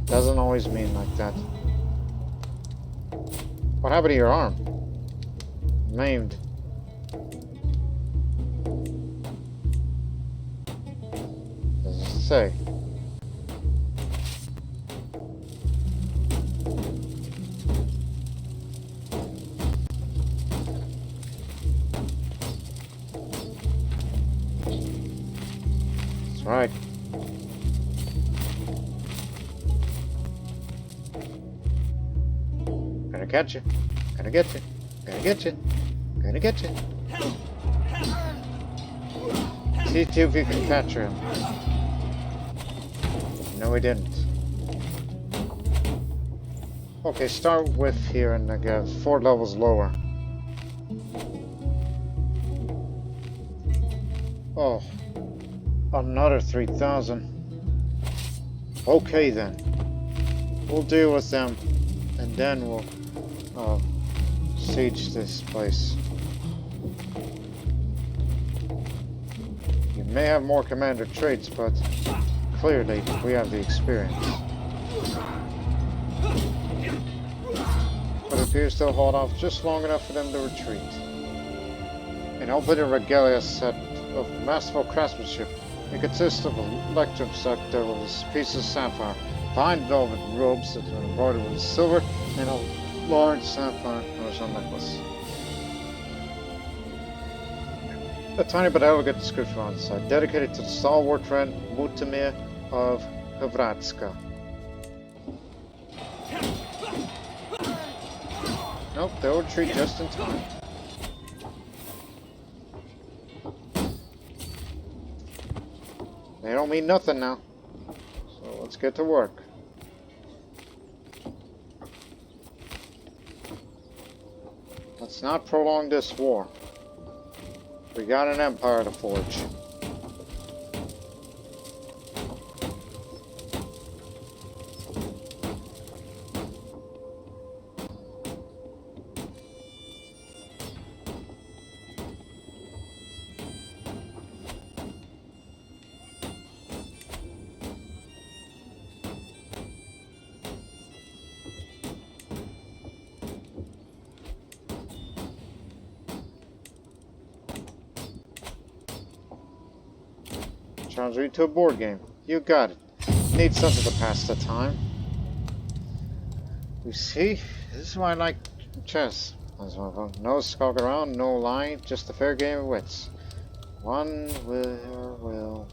Speaker 1: Doesn't always mean like that. What happened to your arm? Maimed. Does it say? Right. Gonna catch you. Gonna get you. Gonna get you. Gonna get you. See if you can capture him. No, we didn't. Okay, start with here and get 4 levels lower. Oh. Another 3,000. Okay then. We'll deal with them, and then we'll siege this place. You may have more commander traits, but clearly we have the experience. But it appears they'll hold off just long enough for them to retreat. An open regalia set of masterful craftsmanship. It consists of a lectrum scepter with a piece of sapphire, fine velvet robes that are embroidered with silver, and a large sapphire horizontal necklace. A tiny but elegant inscription on the side, dedicated to the stalwart friend Mutimir of Hvratska. Nope, they'll retreat just in time. They don't mean nothing now. So let's get to work. Let's not prolong this war. We got an empire to forge. Challenge you to a board game. You got it. Need something to pass the time. You see, this is why I like chess. No skulk around, no lying, just a fair game of wits. One will.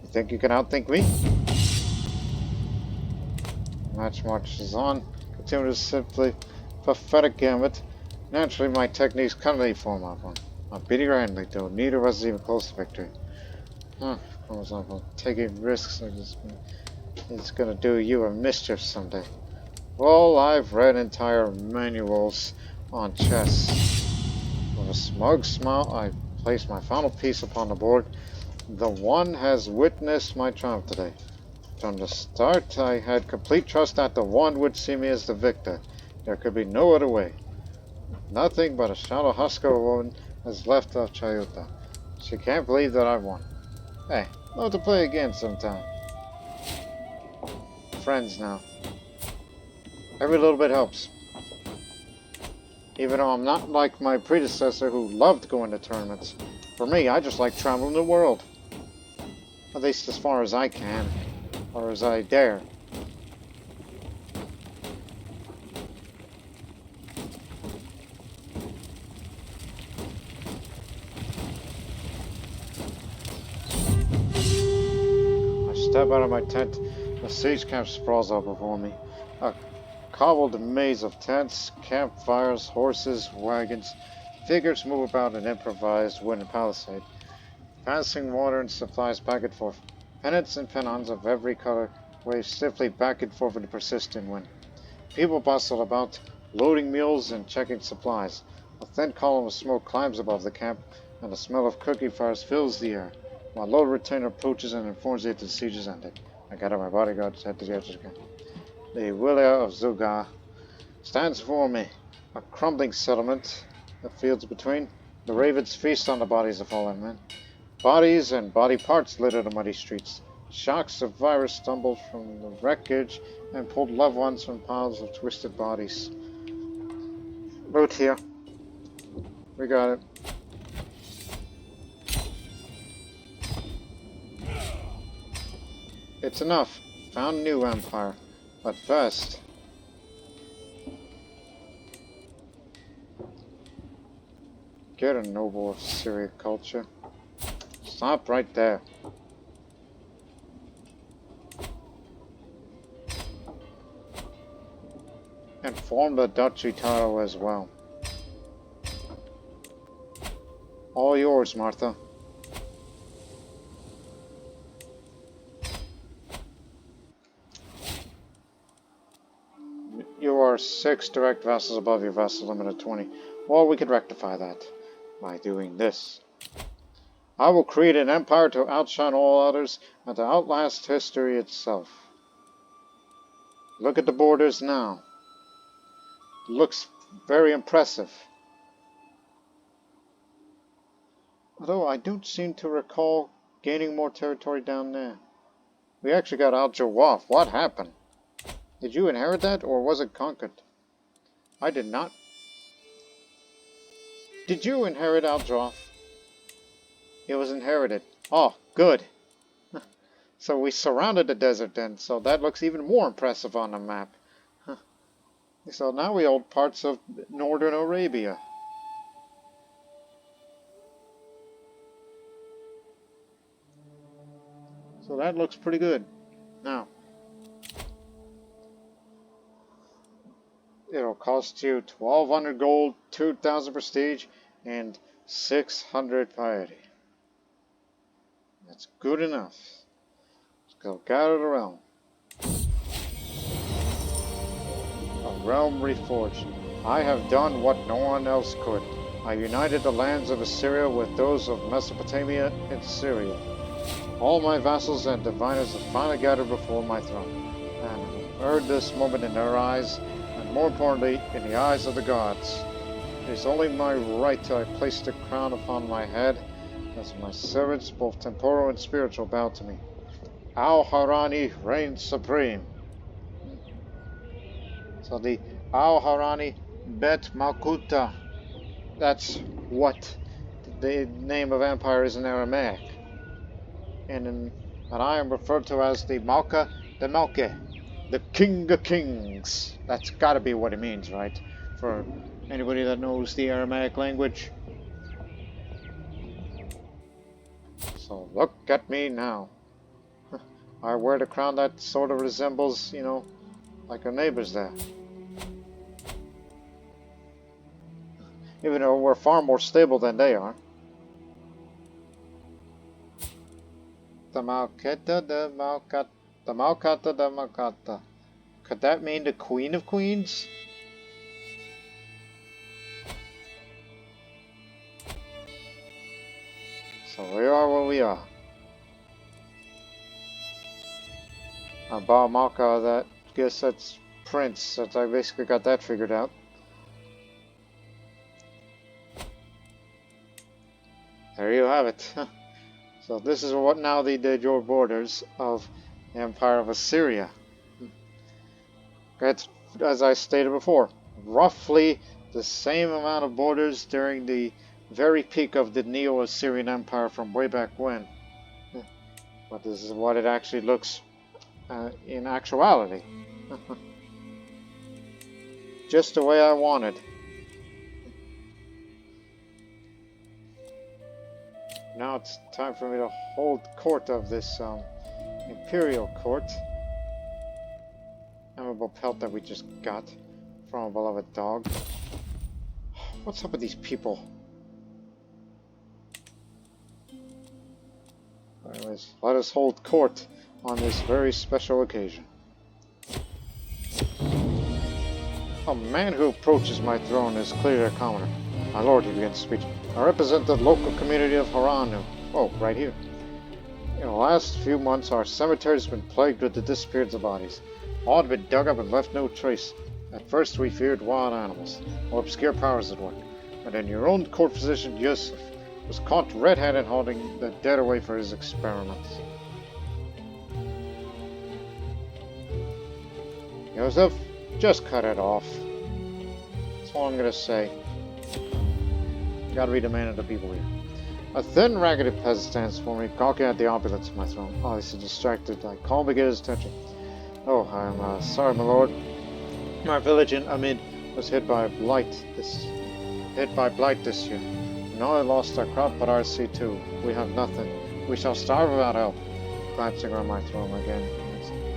Speaker 1: You think you can outthink me? Match marches on. Continue to simply pathetic gambit. Naturally, my techniques cunningly form up on. I'm beating her handily, though neither of us is even close to victory. Taking risks like this, it's gonna do you a mischief someday. Well, I've read entire manuals on chess. With a smug smile, I place my final piece upon the board. The one has witnessed my triumph today. From the start, I had complete trust that the one would see me as the victor. There could be no other way. Nothing but a shallow husk of a woman has left of Chayuta. She can't believe that I won. Hey, love to play again sometime. Friends now. Every little bit helps. Even though I'm not like my predecessor who loved going to tournaments. For me, I just like traveling the world. At least as far as I can. Or as I dare. step out of my tent, the siege camp sprawls out before me. A cobbled maze of tents, campfires, horses, wagons. Figures move about an improvised wooden palisade, passing water and supplies back and forth. Pennants and pennons of every color wave stiffly back and forth in the persistent wind. People bustle about, loading mules and checking supplies. A thin column of smoke climbs above the camp, and the smell of cooking fires fills the air. My Lord Retainer approaches and informs me that the siege is ended. I gather my bodyguards head to the edge of the camp. The Willia of Zuga stands before me, a crumbling settlement, the fields between. The ravens feast on the bodies of fallen men. Bodies and body parts litter the muddy streets. Shocks of virus stumbled from the wreckage and pulled loved ones from piles of twisted bodies. Loot here. We got it. It's enough. Found a new empire. But first... get a noble of Syriac culture. Stop right there. And form the duchy title as well. All yours, Martha. You are 6 direct vassals above your vassal limit of 20. Well, we could rectify that by doing this. I will create an empire to outshine all others and to outlast history itself. Look at the borders now. Looks very impressive. Although I don't seem to recall gaining more territory down there. We actually got Al-Jawaf. What happened? Did you inherit that, or was it conquered? I did not. Did you inherit Al-Jawaf? It was inherited. Oh, good. So we surrounded the desert then, so that looks even more impressive on the map. So now we hold parts of northern Arabia. So that looks pretty good. Now, it'll cost you 1,200 gold, 2,000 prestige, and 600 piety. That's good enough. Let's go gather the realm. A realm reforged. I have done what no one else could. I united the lands of Assyria with those of Mesopotamia and Syria. All my vassals and diviners have finally gathered before my throne, and heard this moment in their eyes, and more importantly, in the eyes of the gods. It is only my right till I place the crown upon my head, as my servants, both temporal and spiritual, bow to me. Al-Harani reigns supreme. So the Al-Harani Bet Malkuta, that's what the name of empire is in Aramaic. And I am referred to as the Malka de Malke, the King of Kings. That's gotta be what it means, right? For anybody that knows the Aramaic language. So look at me now. I wear the crown that sort of resembles, you know, like our neighbors there. Even though we're far more stable than they are. The Malkata, the Malkata, the Malkata, the Malkata. Could that mean the Queen of Queens? So we are where we are. Ba Malka, that guess that's Prince. That I basically got that figured out. There you have it. So this is what now the de jure borders of the Empire of Assyria. It's, as I stated before, roughly the same amount of borders during the very peak of the Neo-Assyrian Empire from way back when. But this is what it actually looks in actuality. Just the way I wanted. Now it's time for me to hold court of this Imperial Court. Memorable pelt that we just got from a beloved dog. What's up with these people? Anyways, let us hold court on this very special occasion. A man who approaches my throne is clearly a commoner. My lord, he begins speech. I represent the local community of Harran. Oh, right here. In the last few months, our cemetery has been plagued with the disappearance of bodies. All had been dug up and left no trace. At first, we feared wild animals, or obscure powers at work. But then your own court physician, Yusuf, was caught red-handed holding the dead away for his experiments. Yusuf, just cut it off. That's all I'm gonna say. Gotta be the man of the people here. A thin, raggedy peasant stands for me, gawking at the opulence of my throne. Oh, he's distracted. I call him to get his attention. Oh, I'm sorry, my lord. My village in Amid was hit by blight this year. We not only lost our crop, but our sea too. We have nothing. We shall starve without help. Glancing around my throne again.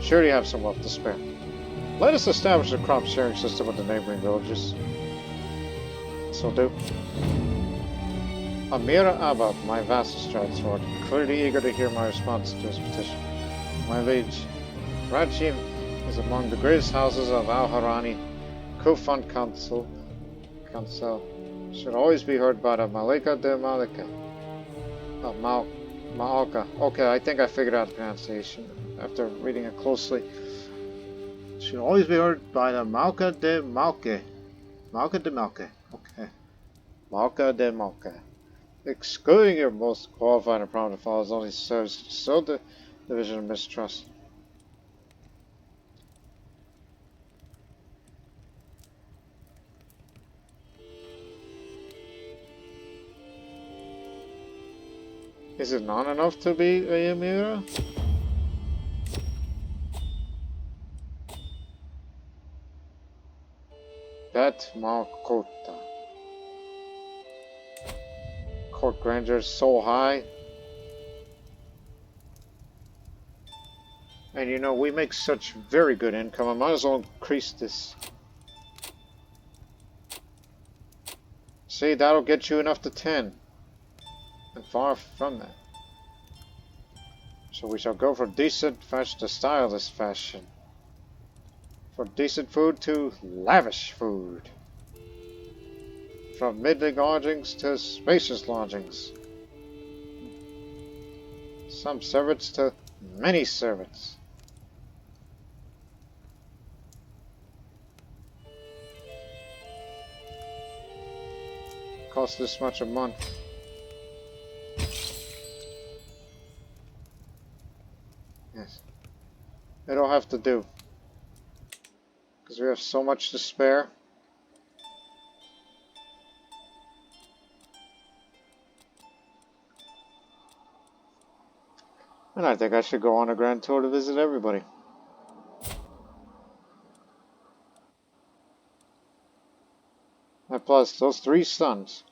Speaker 1: Sure you have some wealth to spare. Let us establish a crop sharing system with the neighboring villages. This'll do. Amira Abbot, my vassal, strides forward, clearly eager to hear my response to his petition. My liege, Rajim is among the greatest houses of Al-Harani. Kufan Council should always be heard by the Malika de Malika. Maalka. Okay, I think I figured out the pronunciation after reading it closely. Should always be heard by the Malka de Malke. Malka de Malke. Okay. Malka de Malke. Excluding your most qualified and prominent followers only serves to sow the division of mistrust. Is it not enough to be a Ymira? Bet Malkota. Court grandeur is so high. And you know, we make such very good income. I might as well increase this. See, that'll get you enough to 10. And far from that. So we shall go from decent fashion to stylish fashion. From decent food to lavish food. From middling lodgings to spacious lodgings. Some servants to many servants. Cost this much a month. Yes. It'll have to do. Because we have so much to spare. And I think I should go on a grand tour to visit everybody. And plus, those 3 sons.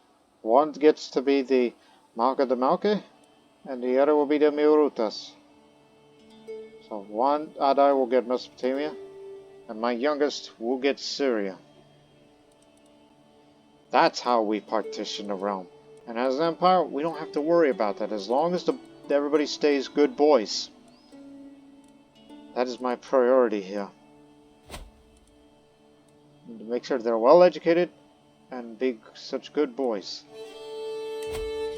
Speaker 1: One gets to be the Malka de Malke, and the other will be the Miurutas. So one Adai will get Mesopotamia, and my youngest will get Syria. That's how we partition the realm. And as an empire, we don't have to worry about that as long as everybody stays good boys. That is my priority here. And to make sure they're well educated and be such good boys.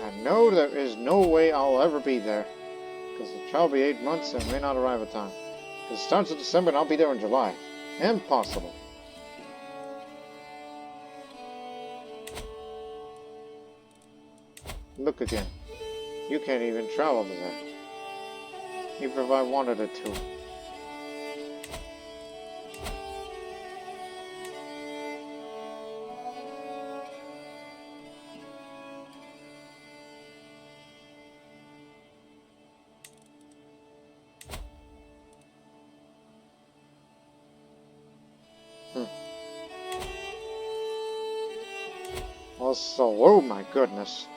Speaker 1: And no, there is no way I'll ever be there. Because the trial will be 8 months and may not arrive at time. Because it starts in December and I'll be there in July. Impossible. Look again. You can't even travel to there. Even if I wanted it to. Also, oh my goodness.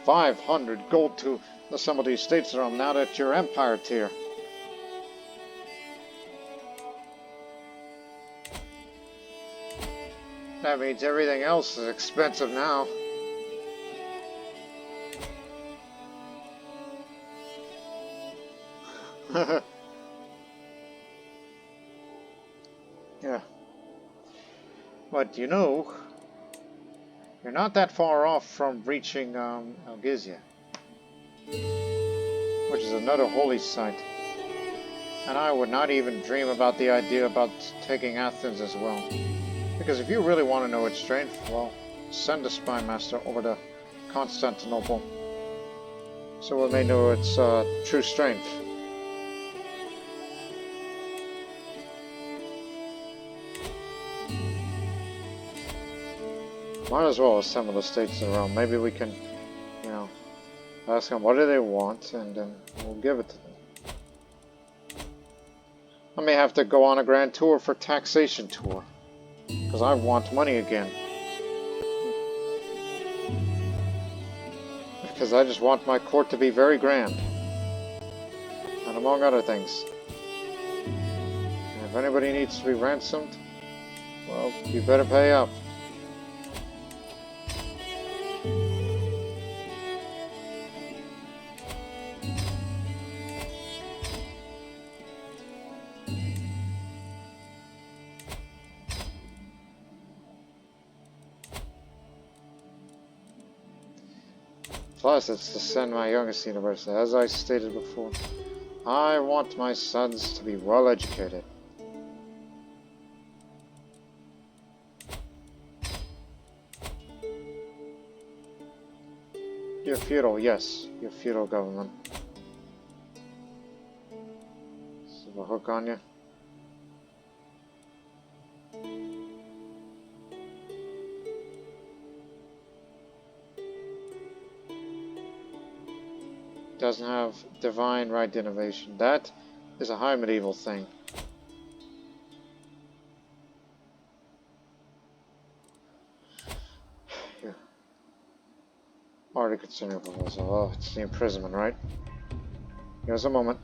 Speaker 1: 500 gold to some of these states that are now at your empire tier. That means everything else is expensive now. Yeah. But you know, you're not that far off from reaching Algizia, which is another holy site. And I would not even dream about the idea about taking Athens as well. Because if you really want to know its strength, well, send a spy master over to Constantinople so we may know its true strength. Might as well assemble the states in Rome. Maybe we can, you know, ask them what do they want, and then we'll give it to them. I may have to go on a grand tour for taxation tour, because I want money again. Because I just want my court to be very grand, and among other things. And if anybody needs to be ransomed, well, you better pay up. Plus, it's to send my youngest to university. As I stated before, I want my sons to be well educated. You're feudal, yes. You're feudal government. Is there a hook on you? Doesn't have divine right to innovation. That is a high medieval thing. Yeah. Already considering proposal. Oh, it's the imprisonment, right? Give us a moment.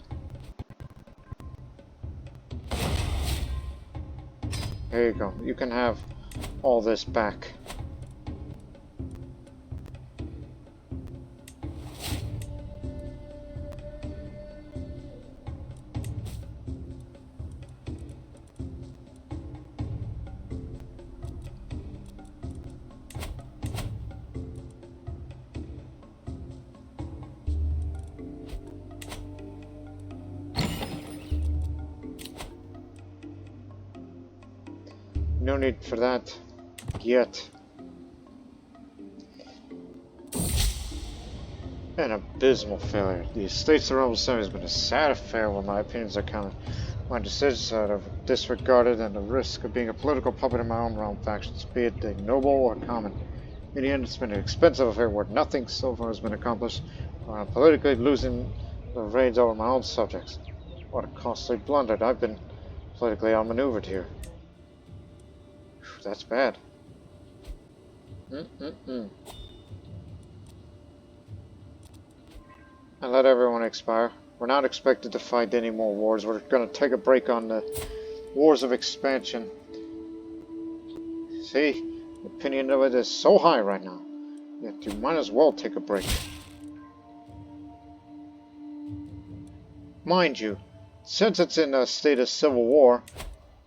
Speaker 1: Here you go. You can have all this back. No need for that yet. An abysmal failure. The Estates of Rome has been a sad affair where my opinions are counted. My decisions are disregarded and the risk of being a political puppet in my own realm factions, be it ignoble or common. In the end, it's been an expensive affair where nothing so far has been accomplished, while I'm politically losing the reins over my own subjects. What a costly blunder. I've been politically outmaneuvered here. That's bad. And let everyone expire. We're not expected to fight any more wars. We're going to take a break on the wars of expansion. See, the opinion of it is so high right now that you might as well take a break. Mind you, since it's in a state of civil war,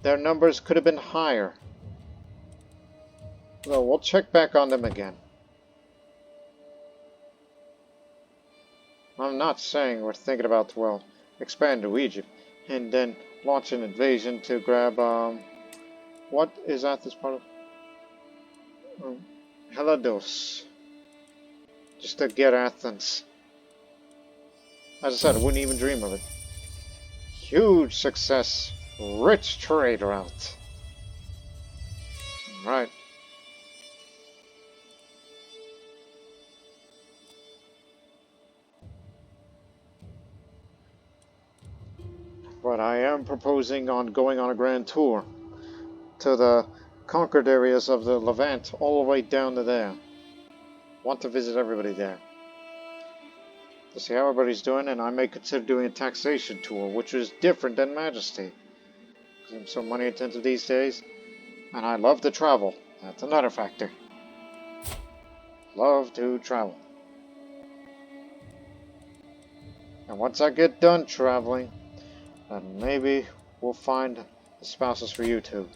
Speaker 1: their numbers could have been higher. Well, we'll check back on them again. I'm not saying we're thinking about, well, expand to Egypt and then launch an invasion to grab, what is that this part of? Helios. Just to get Athens. As I said, I wouldn't even dream of it. Huge success. Rich trade route. Alright. But I am proposing on going on a grand tour to the conquered areas of the Levant, all the way down to there. Want to visit everybody there to see how everybody's doing, and I may consider doing a taxation tour, which is different than Majesty, because I'm so money intensive these days, and I love to travel. That's another factor. Love to travel. And once I get done traveling, then maybe we'll find spouses for you too.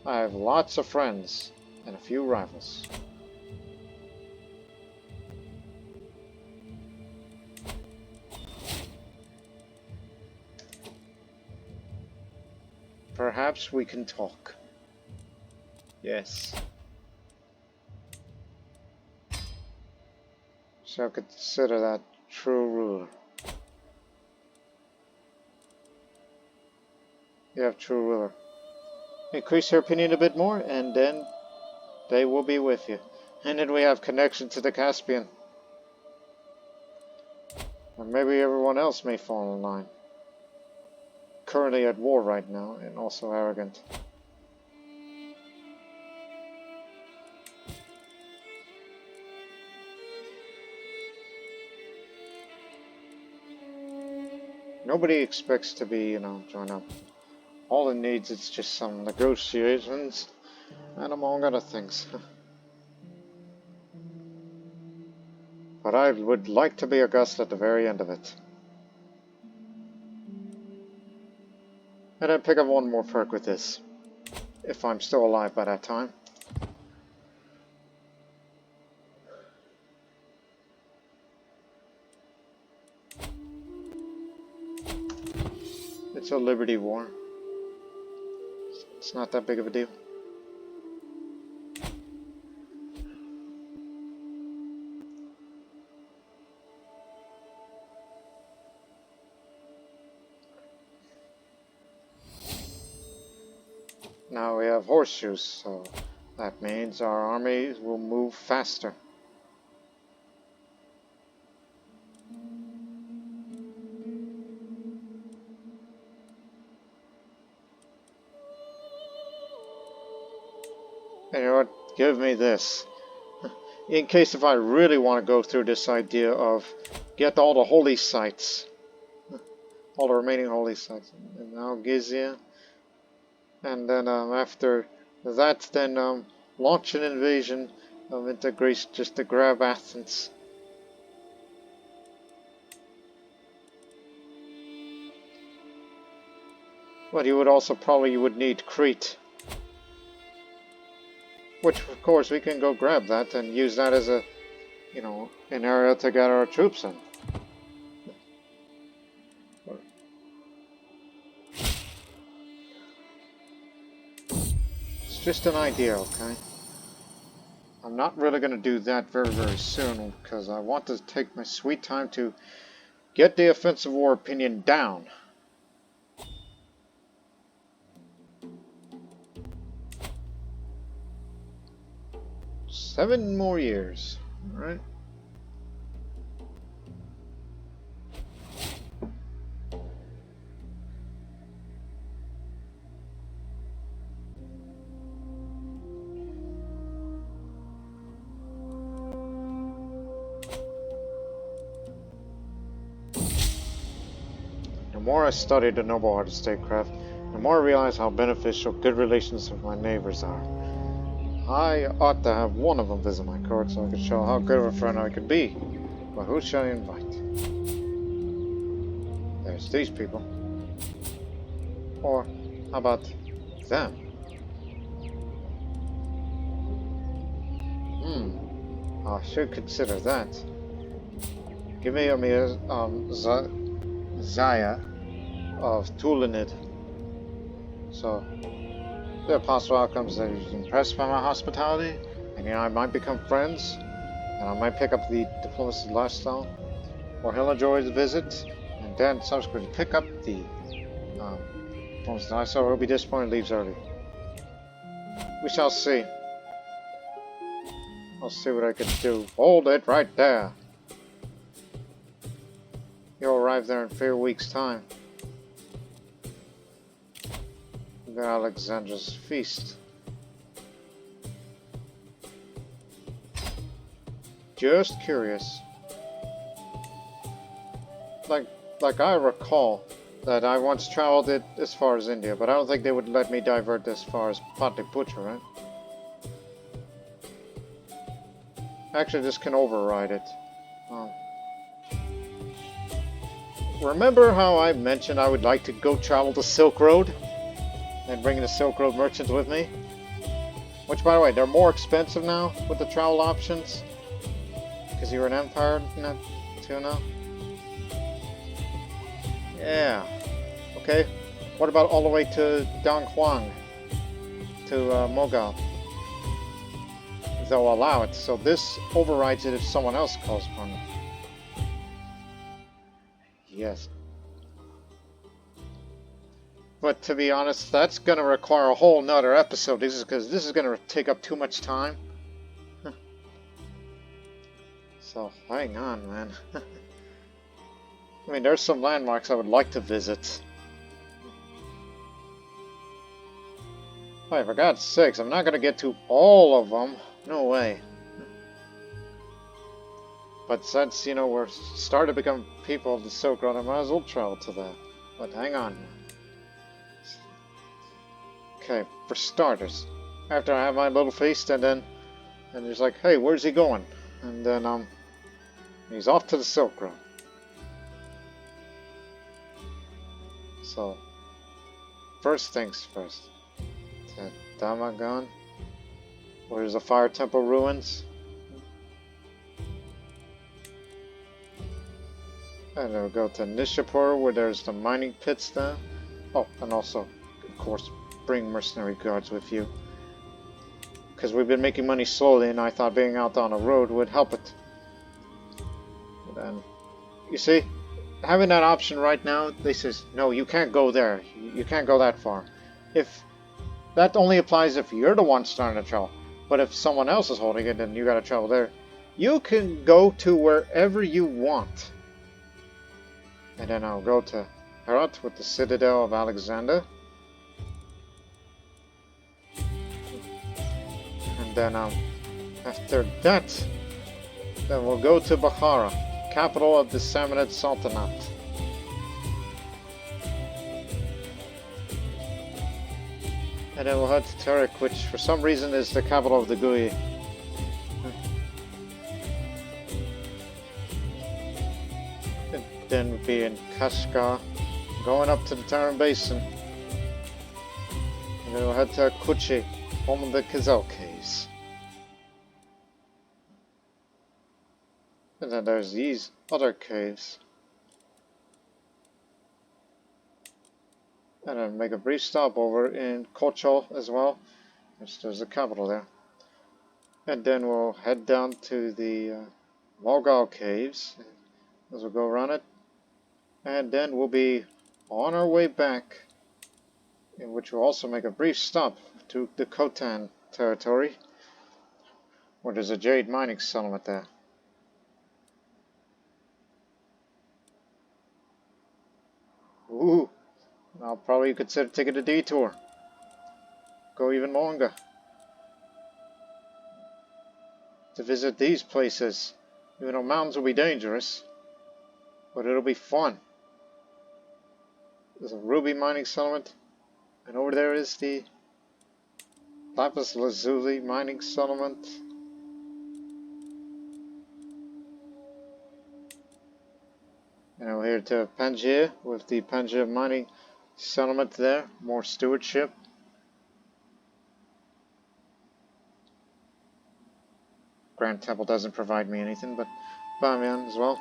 Speaker 1: I have lots of friends and a few rivals. Perhaps we can talk. Yes. Shall consider that true ruler. You have true ruler. Increase your opinion a bit more, and then they will be with you. And then we have connection to the Caspian. And maybe everyone else may fall in line. Currently at war right now, and also arrogant. Nobody expects to be, join up. All it needs is just some negotiations, and among other things. But I would like to be august at the very end of it. And then pick up one more perk with this, if I'm still alive by that time. It's a Liberty War. It's not that big of a deal. Now we have horseshoes, so that means our army will move faster. And you know what? Give me this. In case if I really want to go through this idea of get all the holy sites. All the remaining holy sites. And now Gizia. And then after that, then launch an invasion into Greece just to grab Athens. But you would also probably need Crete. Which of course we can go grab that and use that as a, an area to get our troops in. Just an idea, okay? I'm not really going to do that very, very soon because I want to take my sweet time to get the offensive war opinion down. Seven more years, alright? The more I study the noble art of statecraft, the more I realize how beneficial good relations with my neighbors are. I ought to have one of them visit my court so I could show how good of a friend I could be. But who shall I invite? There's these people. Or how about them? I should consider that. Give me Zaya of Tulanid. So, there are possible outcomes that he's impressed by my hospitality, and I might become friends, and I might pick up the diplomacy lifestyle, or he'll enjoy the visit, and then subsequently pick up the diplomacy lifestyle, or he'll be disappointed and leaves early. We shall see. I'll see what I can do. Hold it right there. You'll arrive there in 4 weeks' time. Alexandra's feast. Just curious. Like I recall, that I once traveled it as far as India, but I don't think they would let me divert as far as Patliputra, right? Actually, this can override it. Remember how I mentioned I would like to go travel the Silk Road and bring the Silk Road merchants with me? Which, by the way, they're more expensive now with the travel options because you're an empire too now. Yeah. Okay. What about all the way to Donghuang, to Mogal? They'll allow it, so this overrides it if someone else calls upon it. Yes. But to be honest, that's going to require a whole nother episode. This is because this is going to take up too much time. So, hang on, man. I mean, there's some landmarks I would like to visit. Hey, for God's sakes, I'm not going to get to all of them. No way. But since, you know, we're starting to become people of the Silk Road, I might as well travel to that. But hang on. Okay, for starters, after I have my little feast, and he's like, hey, where's he going? And then, he's off to the Silk Road. So, first things first. To Damagan, where there's the Fire Temple ruins. And we'll go to Nishapur, where there's the mining pits there. Oh, and also, of course, bring mercenary guards with you. Because we've been making money slowly, and I thought being out on a road would help it. And then, you see, having that option right now, they says, no, you can't go there. You can't go that far. If that only applies if you're the one starting to travel. But if someone else is holding it, then you gotta travel there. You can go to wherever you want. And then I'll go to Harran with the Citadel of Alexander. And then after that, then we'll go to Bukhara, capital of the Samanid Sultanate. And then we'll head to Tarik, which for some reason is the capital of the Gui. And then we'll be in Kashgar, going up to the Tarim Basin. And then we'll head to Kuchi, home of the Kizil Caves. And then there's these other caves. And then make a brief stop over in Kochol as well. There's the capital there. And then we'll head down to the Mogal Caves as we'll go around it. And then we'll be on our way back, in which we'll also make a brief stop to the Khotan territory, where there's a jade mining settlement there. Ooh, I'll probably consider taking a detour. Go even longer. To visit these places. Even though mountains will be dangerous, but it'll be fun. There's a ruby mining settlement, and over there is the lapis lazuli mining settlement. And we're here to Panjir with the Panjir mining settlement there, more stewardship. Grand Temple doesn't provide me anything, but Bamiyan as well.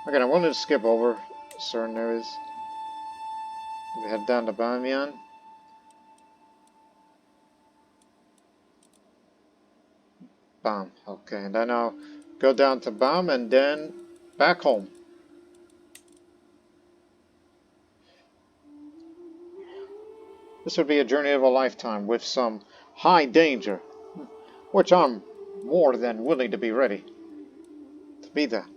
Speaker 1: Okay, I wanted to skip over certain areas. We head down to Bamiyan. Bam. Okay, and then I'll go down to Bam and then back home. This would be a journey of a lifetime with some high danger, which I'm more than willing to be ready to be there.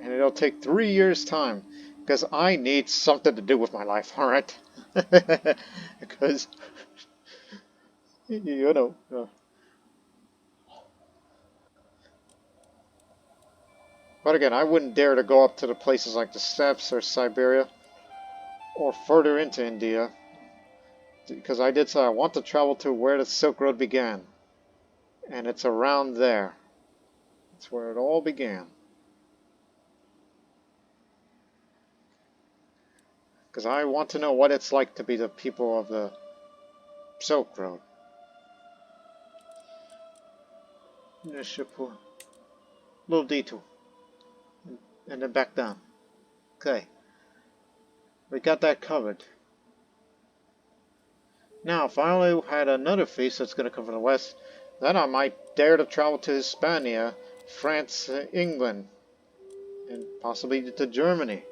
Speaker 1: And it'll take 3 years' time, because I need something to do with my life, alright? Because, you know. But again, I wouldn't dare to go up to the places like the steppes or Siberia. or further into India, because I did say I want to travel to where the Silk Road began, and it's around there. It's where it all began. Because I want to know what it's like to be the people of the Silk Road. Little detour. And then back down. Okay. We got that covered. Now, if I only had another feast that's going to come from the west, then I might dare to travel to Hispania, France, England, and possibly to Germany.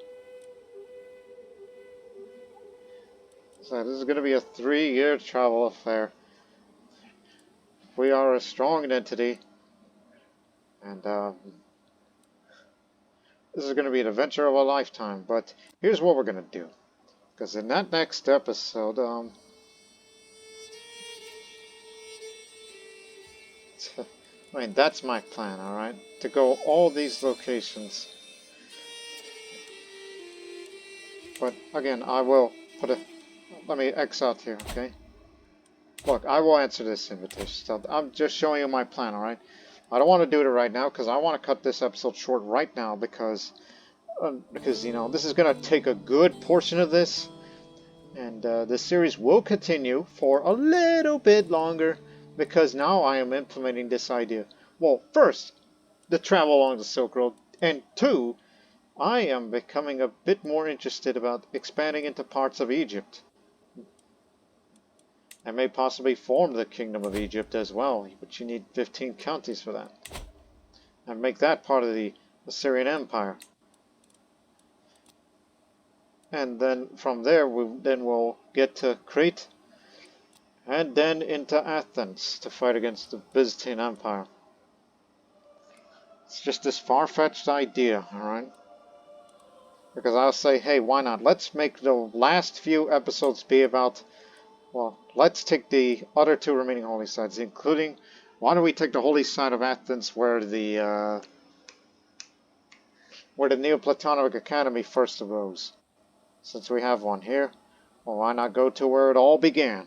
Speaker 1: So this is going to be a 3-year travel affair. We are a strong entity, and this is going to be an adventure of a lifetime. But here's what we're going to do, because in that next episode, I mean, that's my plan, alright? To go all these locations. But again, I will put a... Let me X out here, okay? Look, I will answer this invitation. So I'm just showing you my plan, alright? I don't want to do it right now because I want to cut this episode short right now because you know, this is going to take a good portion of this. And this series will continue for a little bit longer because now I am implementing this idea. Well, first, the travel along the Silk Road, and 2, I am becoming a bit more interested about expanding into parts of Egypt. I may possibly form the Kingdom of Egypt as well, but you need 15 counties for that. And make that part of the Assyrian Empire. And then from there, we'll get to Crete, and then into Athens to fight against the Byzantine Empire. It's just this far-fetched idea, alright? Because I'll say, hey, why not? Let's make the last few episodes be about, well, let's take the other 2 remaining holy sites, including, why don't we take the holy site of Athens where the Neoplatonic Academy first arose. Since we have one here, well, why not go to where it all began?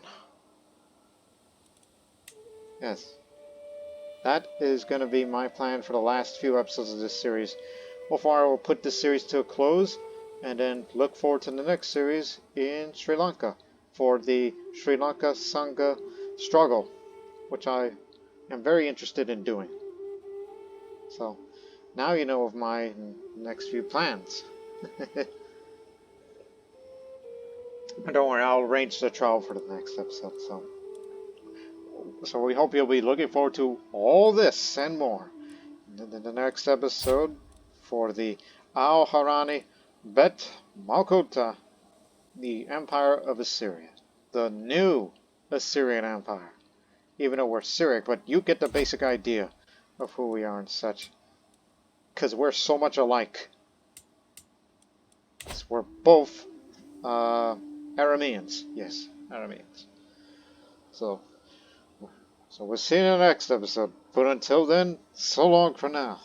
Speaker 1: Yes. That is going to be my plan for the last few episodes of this series. Before I will put this series to a close, and then look forward to the next series in Sri Lanka for the Sri Lanka Sangha struggle, which I am very interested in doing. So, now you know of my next few plans. Don't worry, I'll arrange the travel for the next episode. So we hope you'll be looking forward to all this and more in the next episode for the Al-Harani Bet Malkuta, the Empire of Assyria, the new Assyrian Empire. Even though we're Syriac, but you get the basic idea of who we are and such, because we're so much alike. We're both Arameans. Yes, Arameans. So we'll see you in the next episode. But until then, so long for now.